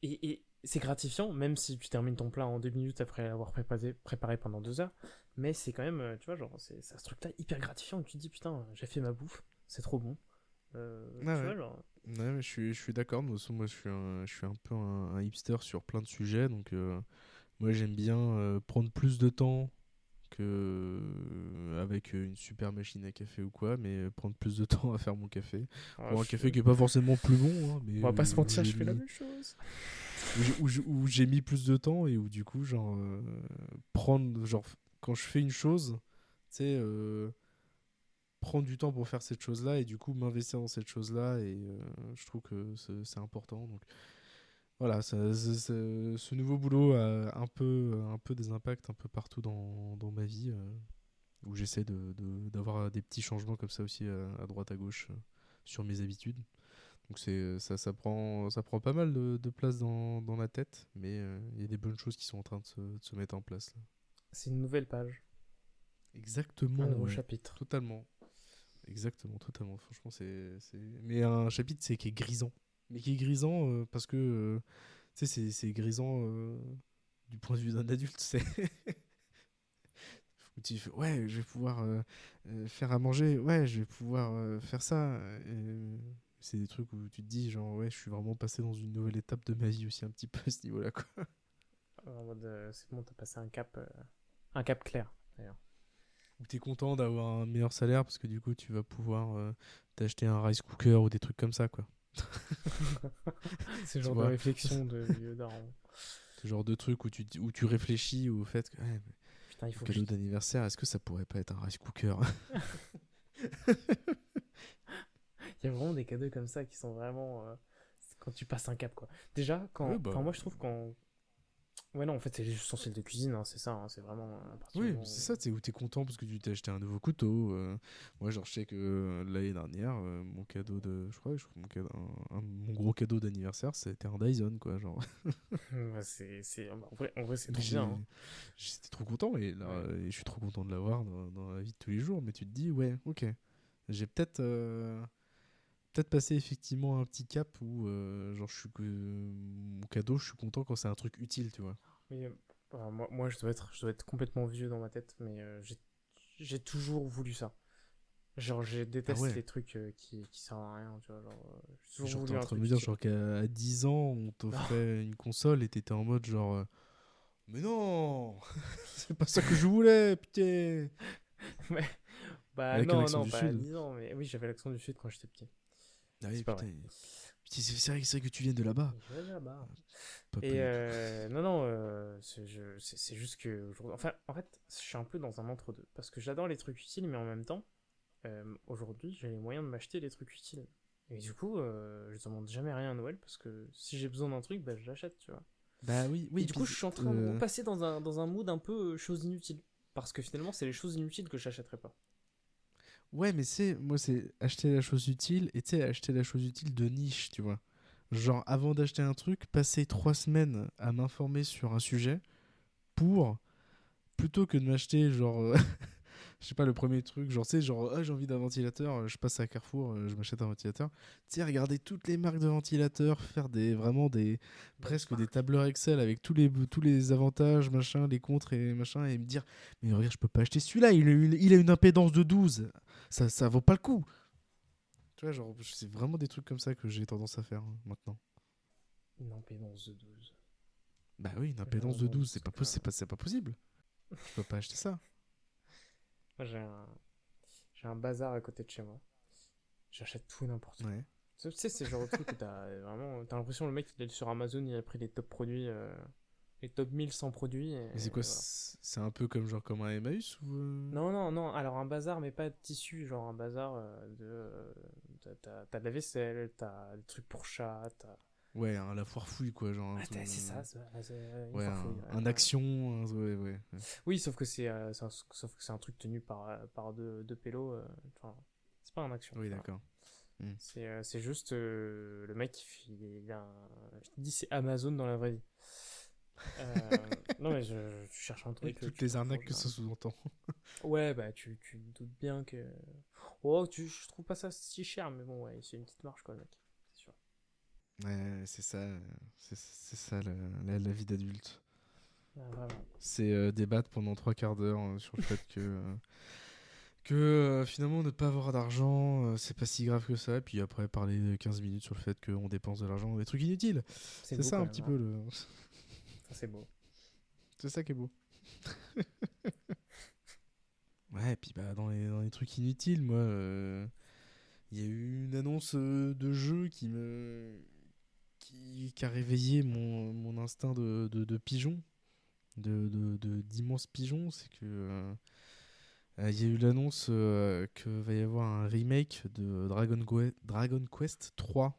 et c'est gratifiant, même si tu termines ton plat en 2 minutes après l'avoir préparé pendant 2 heures, mais c'est quand même, tu vois, genre, c'est ce truc-là hyper gratifiant, où tu te dis, putain, j'ai fait ma bouffe, c'est trop bon, ah tu ouais. vois, genre, Ouais, mais je suis d'accord. De toute façon, moi, je suis un peu un hipster sur plein de sujets. Donc, moi, j'aime bien prendre plus de temps que avec une super machine à café ou quoi, mais prendre plus de temps à faire mon café. ouais, Bon, un café qui est pas forcément plus bon, hein, mais on va pas se où mentir, j'ai je fais la mis, même chose. où j'ai mis plus de temps, et où du coup, genre, prendre, genre, quand je fais une chose, tu sais, prendre du temps pour faire cette chose-là, et du coup m'investir dans cette chose-là, et je trouve que c'est important. Donc voilà, ce nouveau boulot a un peu des impacts un peu partout dans ma vie, où j'essaie d'avoir des petits changements comme ça aussi à droite à gauche sur mes habitudes. Donc ça prend pas mal de place dans la tête, mais il y a des bonnes choses qui sont en train de se mettre en place là. C'est une nouvelle page, un Exactement, nouveau ouais, chapitre. totalement. Exactement, totalement. Franchement, mais un chapitre qui est grisant. Mais qui est grisant parce que tu sais, c'est grisant du point de vue d'un adulte. C'est où tu fais, ouais, je vais pouvoir faire à manger, ouais, je vais pouvoir faire ça. C'est des trucs où tu te dis, genre, ouais, je suis vraiment passé dans une nouvelle étape de ma vie aussi, un petit peu à ce niveau-là, quoi. En mode, c'est bon, t'as passé un cap clair, d'ailleurs. Où t'es content d'avoir un meilleur salaire parce que du coup, tu vas pouvoir t'acheter un rice cooker ou des trucs comme ça, quoi. C'est le Tu genre de vois? réflexion de vieux daron. Ce genre de truc où tu réfléchis au fait que ouais, Putain, il mon faut que je. cadeau d'anniversaire, est-ce que ça pourrait pas être un rice cooker? Il y a vraiment des cadeaux comme ça qui sont vraiment. C'est quand tu passes un cap, quoi. Déjà, Oui, quand. bah. Enfin, moi, je trouve quand. Ouais, non, en fait, c'est les ustensiles de cuisine, hein, c'est ça, hein, c'est vraiment à partir du Oui, moment c'est où. ça, tu sais, où t'es content parce que tu t'es acheté un nouveau couteau. Moi, genre, je sais que l'année dernière, mon cadeau de. Je crois que mon gros cadeau d'anniversaire, c'était un Dyson, quoi. Genre, Ouais, en vrai, c'est trop bien, j'ai- hein. j'étais trop content, et là, Ouais. je suis trop content de l'avoir dans la vie de tous les jours. Mais tu te dis, ouais, ok. J'ai peut-être passé effectivement un petit cap où, genre, mon cadeau, je suis content quand c'est un truc utile, tu vois. Mais, moi je dois être complètement vieux dans ma tête, mais j'ai toujours voulu ça. Genre, je Ah déteste ouais. les trucs qui servent à rien, tu vois. Genre, j'ai toujours Genre, t'es voulu en un train de truc me dire utile. genre qu'à 10 ans, on Non, t'offrait une console et t'étais en mode genre, mais non, c'est pas ça que je voulais, putain. mais. Bah, Avec un non, accent non, du pas à sud. 10 ans, mais oui, j'avais l'accent du sud quand j'étais petit. Ah oui, C'est pas vrai. putain. Putain, c'est vrai que tu viens de là-bas. Je vais là-bas. Pas Et du tout. non, non, c'est juste que. Enfin, en fait, je suis un peu dans un entre-deux. Parce que j'adore les trucs utiles, mais en même temps, aujourd'hui, j'ai les moyens de m'acheter les trucs utiles. Et du coup, je demande jamais rien à Noël parce que si j'ai besoin d'un truc, bah, je l'achète, tu vois. Bah oui, Et oui, du coup, puis. je suis en train de repasser dans un mood un peu choses inutiles. Parce que finalement, c'est les choses inutiles que j'achèterais pas. Ouais, mais moi, c'est acheter la chose utile et tu sais, acheter la chose utile de niche, tu vois. Genre, avant d'acheter un truc, passer 3 semaines à m'informer sur un sujet pour, plutôt que de m'acheter, genre, je sais pas, le premier truc, genre, tu sais, genre, ah, j'ai envie d'un ventilateur, je passe à Carrefour, je m'achète un ventilateur. Tu sais, regarder toutes les marques de ventilateurs, faire vraiment presque des Benchmark. tableurs Excel avec tous les avantages, machin, les contres et machin, et me dire, mais regarde, je peux pas acheter celui-là, il a une impédance de 12, ça vaut pas le coup. Tu vois, genre, c'est vraiment des trucs comme ça que j'ai tendance à faire maintenant. Une impédance de 12. Bah oui, une J'ai jamais impédance de entendu 12 ce truc-là. c'est pas possible. Tu peux pas acheter ça. Moi, j'ai un bazar à côté de chez moi. J'achète tout et n'importe quoi. Ouais. Tu sais, c'est le genre de truc où t'as l'impression le mec il est sur Amazon, il a pris les top produits, les top 1100 produits et Mais c'est quoi voilà. c'est un peu comme genre comme un Emmaüs ou Non, non, non, alors un bazar, mais pas de tissu, genre un bazar t'as de la vaisselle, t'as des trucs pour chat, t'as. Ouais, un la foire fouille quoi, genre un Ah, truc, c'est ça, c'est une ouais, farfouille. Ouais, un ouais. action, ouais. Oui, sauf que c'est un truc tenu par deux pélos. Enfin, c'est pas un action. Oui, Voilà. d'accord. Hmm. C'est juste le mec, il dit c'est Amazon dans la vraie vie. Non, mais tu cherches un Avec truc, toutes tu les trouves. arnaques que ça sous-entend. Ouais, bah tu te doutes bien que. Oh, je trouve pas ça si cher, mais bon, ouais, c'est une petite marge quoi, le mec. C'est sûr. Ouais, c'est ça, c'est ça la vie d'adulte. Ouais, vraiment. C'est débattre pendant 3 quarts d'heure sur le fait que finalement ne pas avoir d'argent, c'est pas si grave que ça, et puis après parler 15 minutes sur le fait qu'on dépense de l'argent dans des trucs inutiles. C'est C'est beau ça quand un même, petit hein. peu le. Ça, c'est beau. C'est ça qui est beau. Ouais, et puis bah, dans les trucs inutiles, moi, il y a eu une annonce de jeu qui a réveillé mon instinct de pigeon, d'immense pigeon. C'est que il y a eu l'annonce que va y avoir un remake de Dragon Quest 3.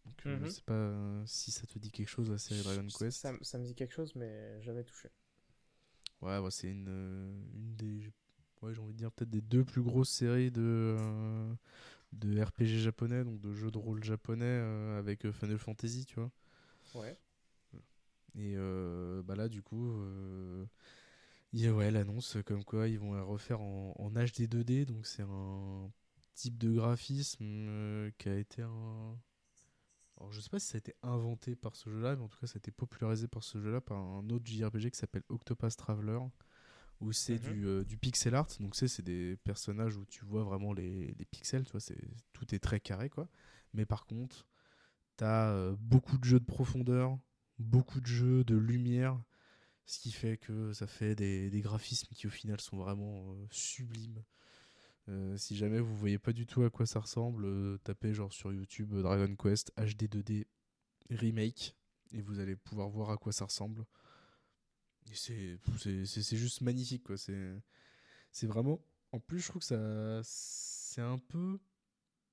Donc, je Mhm. sais pas si ça te dit quelque chose, la série Dragon Ça, Quest. ça me dit quelque chose, mais jamais touché. Ouais, c'est une des, ouais, j'ai envie de dire peut-être des deux plus grosses séries de RPG japonais, donc de jeux de rôle japonais avec Final Fantasy, tu vois. Ouais. Et bah là, du coup, il y a ouais, l'annonce comme quoi ils vont la refaire en HD 2D, donc c'est un type de graphisme qui a été un. Alors, je sais pas si ça a été inventé par ce jeu-là, mais en tout cas, ça a été popularisé par ce jeu-là par un autre JRPG qui s'appelle Octopath Traveler, où c'est Mhm. du pixel art. Donc, c'est des personnages où tu vois vraiment les pixels, tu vois, tout est très carré, quoi. Mais par contre, t'as beaucoup de jeux de profondeur, beaucoup de jeux de lumière, ce qui fait que ça fait des graphismes qui, au final, sont vraiment sublimes. Si jamais vous voyez pas du tout à quoi ça ressemble, tapez genre sur YouTube Dragon Quest HD 2D remake et vous allez pouvoir voir à quoi ça ressemble. Et c'est juste magnifique quoi. C'est vraiment. En plus, je trouve que c'est un peu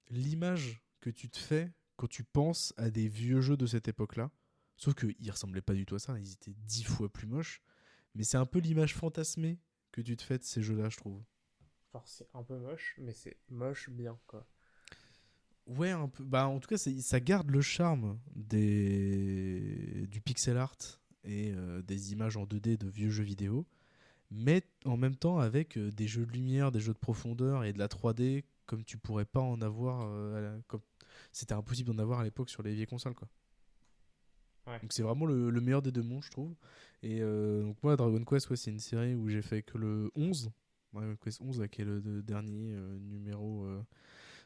l'image que tu te fais quand tu penses à des vieux jeux de cette époque-là. Sauf qu'ils ressemblaient pas du tout à ça, ils étaient 10 fois plus moches. Mais c'est un peu l'image fantasmée que tu te fais de ces jeux-là, je trouve. Genre, c'est un peu moche, mais c'est moche bien, quoi. Ouais, un peu. Bah, en tout cas, ça garde le charme du pixel art et des images en 2D de vieux jeux vidéo, mais en même temps avec des jeux de lumière, des jeux de profondeur et de la 3D comme tu pourrais pas en avoir. Comme c'était impossible d'en avoir à l'époque sur les vieilles consoles, quoi. Ouais. Donc c'est vraiment le meilleur des deux mondes, je trouve. Et donc moi, Dragon Quest, ouais, c'est une série où j'ai fait que le 11. Dragon Quest 11, qui est le dernier numéro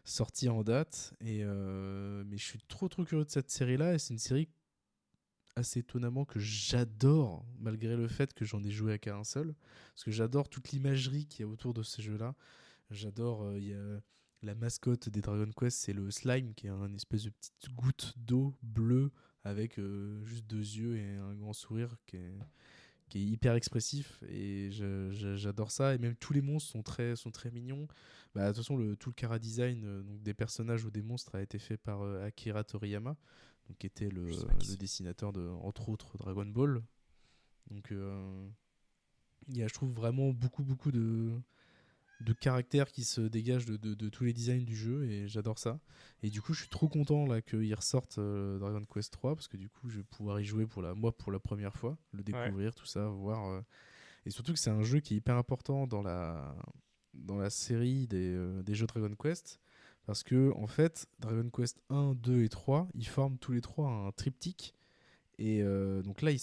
sorti en date. Mais je suis trop curieux de cette série-là. Et c'est une série assez étonnamment que j'adore, malgré le fait que j'en ai joué qu'à un seul. Parce que j'adore toute l'imagerie qu'il y a autour de ces jeux-là. J'adore, il y a la mascotte des Dragon Quest, c'est le slime, qui est une espèce de petite goutte d'eau bleue avec juste deux yeux et un grand sourire qui est hyper expressif. Et j'adore ça. Et même tous les monstres sont très mignons. Bah, de toute façon, tout le chara design donc des personnages ou des monstres a été fait par Akira Toriyama, donc, qui était Je sais pas qui le c'est. dessinateur de, entre autres, Dragon Ball. Donc, il y a, je trouve, vraiment beaucoup de caractère qui se dégage de tous les designs du jeu et j'adore ça. Et du coup, je suis trop content là qu'ils ressortent Dragon Quest 3 parce que du coup, je vais pouvoir y jouer pour la première fois, le Ouais. découvrir, tout ça, voir. Et surtout que c'est un jeu qui est hyper important dans la série des jeux Dragon Quest parce que en fait, Dragon Quest 1, 2 et 3, ils forment tous les trois un triptyque. Et donc là, ils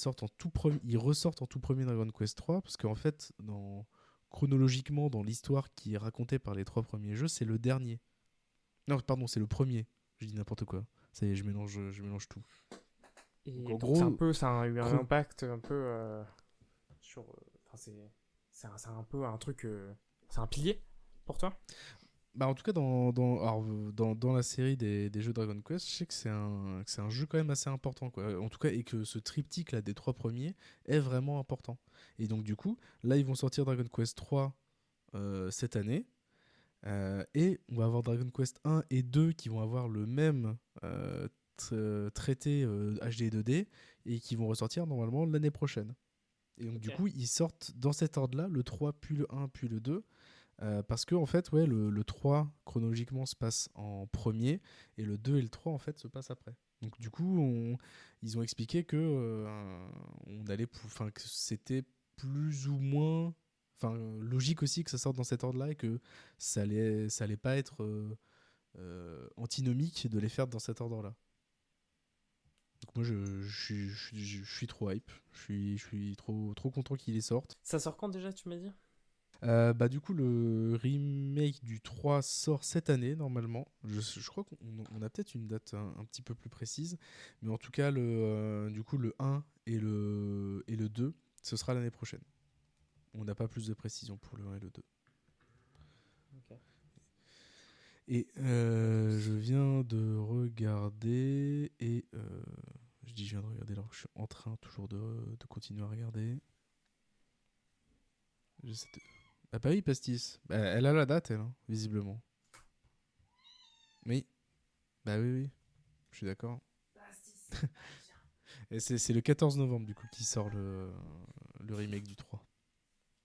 ressortent en tout premier Dragon Quest 3 parce qu'en fait, chronologiquement, dans l'histoire qui est racontée par les trois premiers jeux, c'est le dernier. Non, pardon, c'est le premier. Je dis n'importe quoi. Ça y est, je mélange tout. Donc Et en donc, c'est un gros, peu, ça a eu un chron- impact un peu sur. Enfin, c'est un peu un truc. C'est un pilier pour toi? bah en tout cas, dans la série des jeux Dragon Quest, je sais que c'est un jeu quand même assez important, quoi. En tout cas, et que ce triptyque là des trois premiers est vraiment important. Et donc du coup, là, ils vont sortir Dragon Quest 3 cette année. Et on va avoir Dragon Quest 1 et 2 qui vont avoir le même traité HD 2D et qui vont ressortir normalement l'année prochaine. Et donc Ok. du coup, ils sortent dans cet ordre-là, le 3 puis le 1 puis le 2. Parce que en fait, ouais, le 3 chronologiquement se passe en premier et le 2 et le 3 en fait se passent après. Donc du coup, ils ont expliqué que que c'était plus ou moins, logique aussi que ça sorte dans cet ordre-là et que ça allait pas être antinomique de les faire dans cet ordre-là. Donc moi, je suis trop hype. Je suis trop trop content qu'ils les sortent. Ça sort quand déjà, tu m'as dit? Bah du coup le remake du 3 sort cette année normalement. Je crois qu'on a peut-être une date un petit peu plus précise, mais en tout cas du coup le 1 et le 2 ce sera l'année prochaine. On n'a pas plus de précision pour le 1 et le 2. Ok. Et je viens de regarder et je dis je viens de regarder alors que je suis en train toujours de continuer à regarder. J'essaie de- Ah bah oui Pastis, bah, elle a la date elle, hein, visiblement. Oui, bah oui oui. Je suis d'accord. Et c'est le 14 novembre du coup qui sort le remake du 3.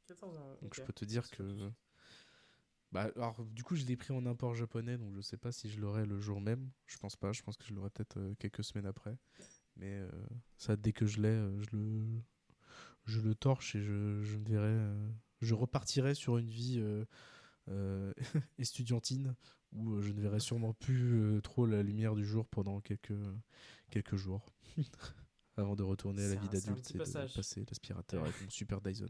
14 ans, Donc je ok. peux te dire C'est pas tout de que. suite. Bah, alors du coup je l'ai pris en import japonais donc je sais pas si je l'aurai le jour même. Je pense pas, je pense que je l'aurai peut-être quelques semaines après. Mais ça dès que je l'ai, je le torche et je me verrai. Je repartirai sur une vie estudiantine où je ne verrai sûrement plus trop la lumière du jour pendant quelques jours. Avant de retourner à la vie C'est un d'adulte petit et de passage. passer l'aspirateur avec mon super Dyson.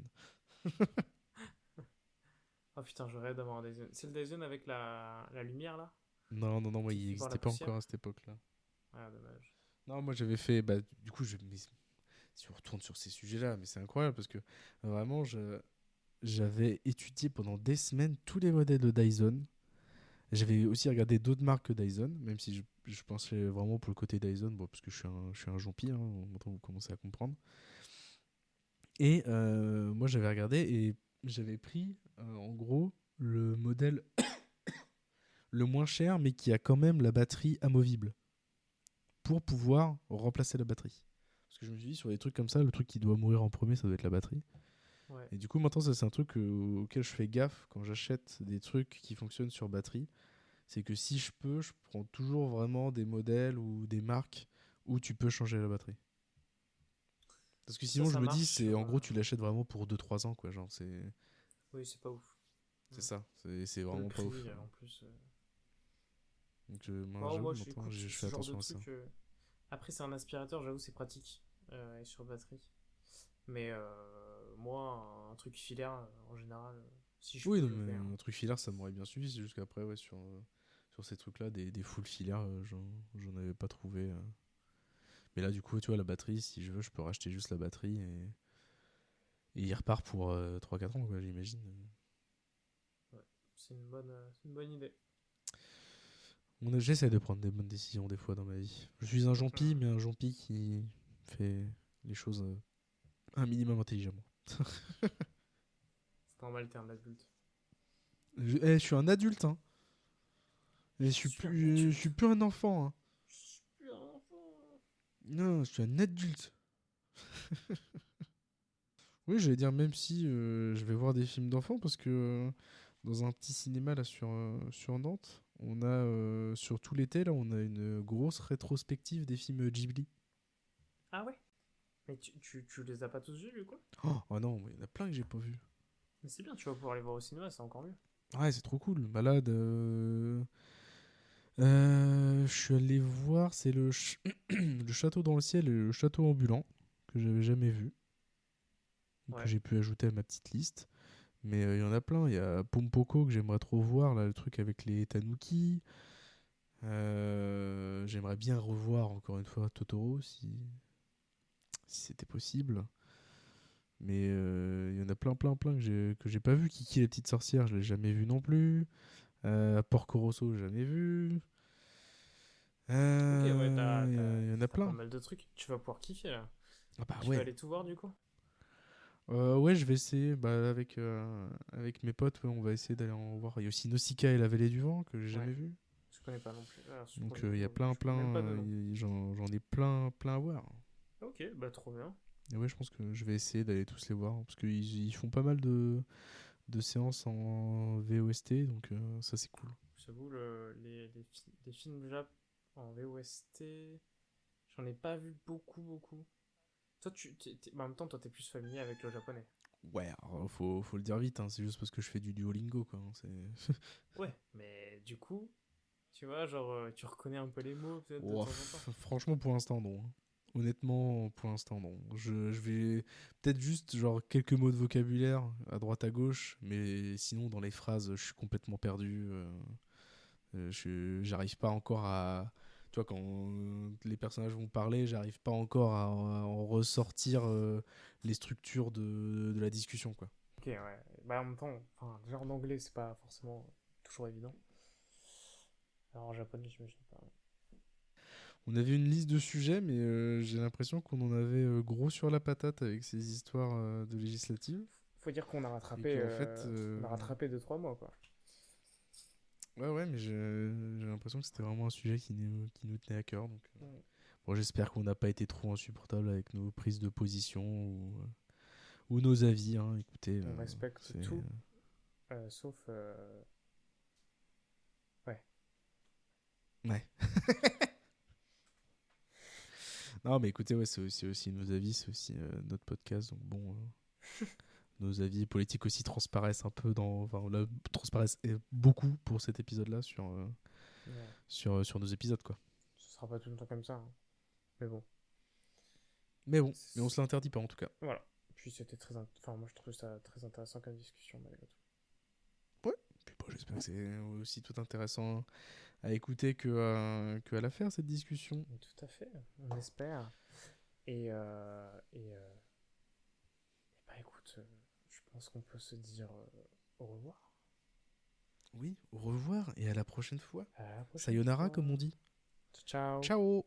Oh putain, je rêve d'avoir un Dyson. C'est le Dyson avec la lumière là Non, non, non, moi qui il fait voir n'existait la pas encore poussière. à cette époque-là. Ah, dommage. Non, moi j'avais fait. Bah, du coup, mais si on retourne sur ces sujets-là, mais c'est incroyable parce que vraiment, j'avais étudié pendant des semaines tous les modèles de Dyson. J'avais aussi regardé d'autres marques que Dyson, même si je pensais vraiment pour le côté Dyson, bon, parce que je suis un jampi, hein, maintenant vous commencez à comprendre. Et moi j'avais regardé et j'avais pris en gros le modèle le moins cher, mais qui a quand même la batterie amovible pour pouvoir remplacer la batterie. Parce que je me suis dit, sur des trucs comme ça, le truc qui doit mourir en premier, ça doit être la batterie. Ouais. Et du coup, maintenant, ça, c'est un truc auquel je fais gaffe quand j'achète des trucs qui fonctionnent sur batterie. C'est que si je peux, je prends toujours vraiment des modèles ou des marques où tu peux changer la batterie. Parce que sinon, je Ça me dis, marche c'est sur. en gros, tu l'achètes vraiment pour 2-3 ans, quoi. Genre, c'est Oui, c'est pas ouf. c'est Hmm. ça. C'est Le vraiment pas ouf. prix en plus. Donc, moi, Bon, j'avoue, moi, maintenant, écoute, je ce fais genre de attention à ça. truc. Après, c'est un aspirateur, j'avoue, c'est pratique. Et sur batterie. Mais moi, un truc filaire, en général, si je Oui, peux, non, je fais. Hein. mais un truc filaire, ça m'aurait bien suivi. C'est juste qu'après, ouais, sur ces trucs-là, des full filaires, j'en avais pas trouvé. Mais là, du coup, tu vois, la batterie, si je veux, je peux racheter juste la batterie et il repart pour 3-4 ans, quoi, j'imagine. Ouais, c'est une bonne idée. J'essaie de prendre des bonnes décisions des fois dans ma vie. Je suis un jampi, mais un jampi qui fait les choses un minimum intelligemment. C'est normal, t'es un adulte. Je suis un adulte, hein. Et je Je suis suis un plus, je suis adulte. plus un enfant, hein. Je suis plus un enfant. Non, je suis un adulte. Oui, j'allais dire même si je vais voir des films d'enfants parce que dans un petit cinéma là sur Nantes. On a sur tout l'été là, on a une grosse rétrospective des films Ghibli. Ah ouais? Mais tu les as pas tous vus, du coup? Oh non, mais il y en a plein que j'ai pas vu. Mais c'est bien, tu vas pouvoir les voir au cinéma, c'est encore mieux. Ouais, c'est trop cool. Balade. Je suis allé voir, c'est le château dans le ciel et le château ambulant que j'avais jamais vu, que Ouais. j'ai pu ajouter à ma petite liste. Mais il y en a plein. Il y a Pompoko que j'aimerais trop voir, là, le truc avec les tanuki. J'aimerais bien revoir encore une fois Totoro si c'était possible. Mais il y en a plein que j'ai pas vu. Kiki la petite sorcière, je l'ai jamais vu non plus. Porco Rosso, jamais vu. Ok, ouais, Il y en a t'as pas plein. mal de trucs. Tu vas pouvoir kiffer, là. Ah bah Tu vas ouais. aller tout voir, du coup? Ouais, je vais essayer. Bah, avec mes potes, ouais, on va essayer d'aller en voir. Il y a aussi Nausicaa et la Vallée du Vent que j'ai Ouais. jamais vu. Je connais pas non plus. Alors, Donc il y a plein, je connais même pas de nom. j'en ai plein à voir. Ok, bah trop bien. Et ouais, je pense que je vais essayer d'aller tous les voir parce qu'ils font pas mal de séances en VOST, donc ça c'est cool. J'avoue, les films Jap en VOST, j'en ai pas vu beaucoup. Toi, bah, en même temps, toi, t'es plus familier avec le japonais. Ouais, alors, faut le dire vite, hein, c'est juste parce que je fais du Duolingo, quoi. Ouais, mais du coup, tu vois, genre, tu reconnais un peu les mots, peut-être, de Oh, temps en temps. franchement, pour l'instant, non. Honnêtement, pour l'instant, non. Je vais peut-être juste genre quelques mots de vocabulaire à droite à gauche, mais sinon dans les phrases, je suis complètement perdu. J'arrive pas encore à, tu vois, quand les personnages vont parler, j'arrive pas encore à en ressortir les structures de la discussion, quoi. Ok, ouais. Bah, en même temps, enfin, déjà en anglais, c'est pas forcément toujours évident. Alors en japonais, j'imagine pas. On avait une liste de sujets, mais j'ai l'impression qu'on en avait gros sur la patate avec ces histoires de législatives. Faut dire Et qu'on qu'en fait, a rattrapé 2-3 mois, quoi. ouais, mais j'ai l'impression que c'était vraiment un sujet qui nous tenait à cœur. Donc, Mm. bon, j'espère qu'on n'a pas été trop insupportable avec nos prises de position ou nos avis. Hein. Écoutez, On respecte c'est. tout, sauf... Ouais. Ouais. Non, mais écoutez, ouais, c'est aussi nos avis, c'est aussi notre podcast. Donc, bon, nos avis politiques aussi transparaissent un peu dans. Enfin, là, transparaissent beaucoup pour cet épisode-là Ouais. sur nos épisodes, quoi. Ce sera pas tout le temps comme ça, hein. Mais bon. Mais on se l'interdit pas en tout cas. Voilà. Puis c'était Enfin, moi, je trouve ça très intéressant comme discussion, malgré tout. Ouais. Puis bon, j'espère que c'est aussi tout intéressant à écouter que à la faire cette discussion. Tout à fait. On espère. Et bah écoute, je pense qu'on peut se dire au revoir. Oui, au revoir et à la prochaine fois. À la prochaine Sayonara fois. comme on dit. Ciao. Ciao.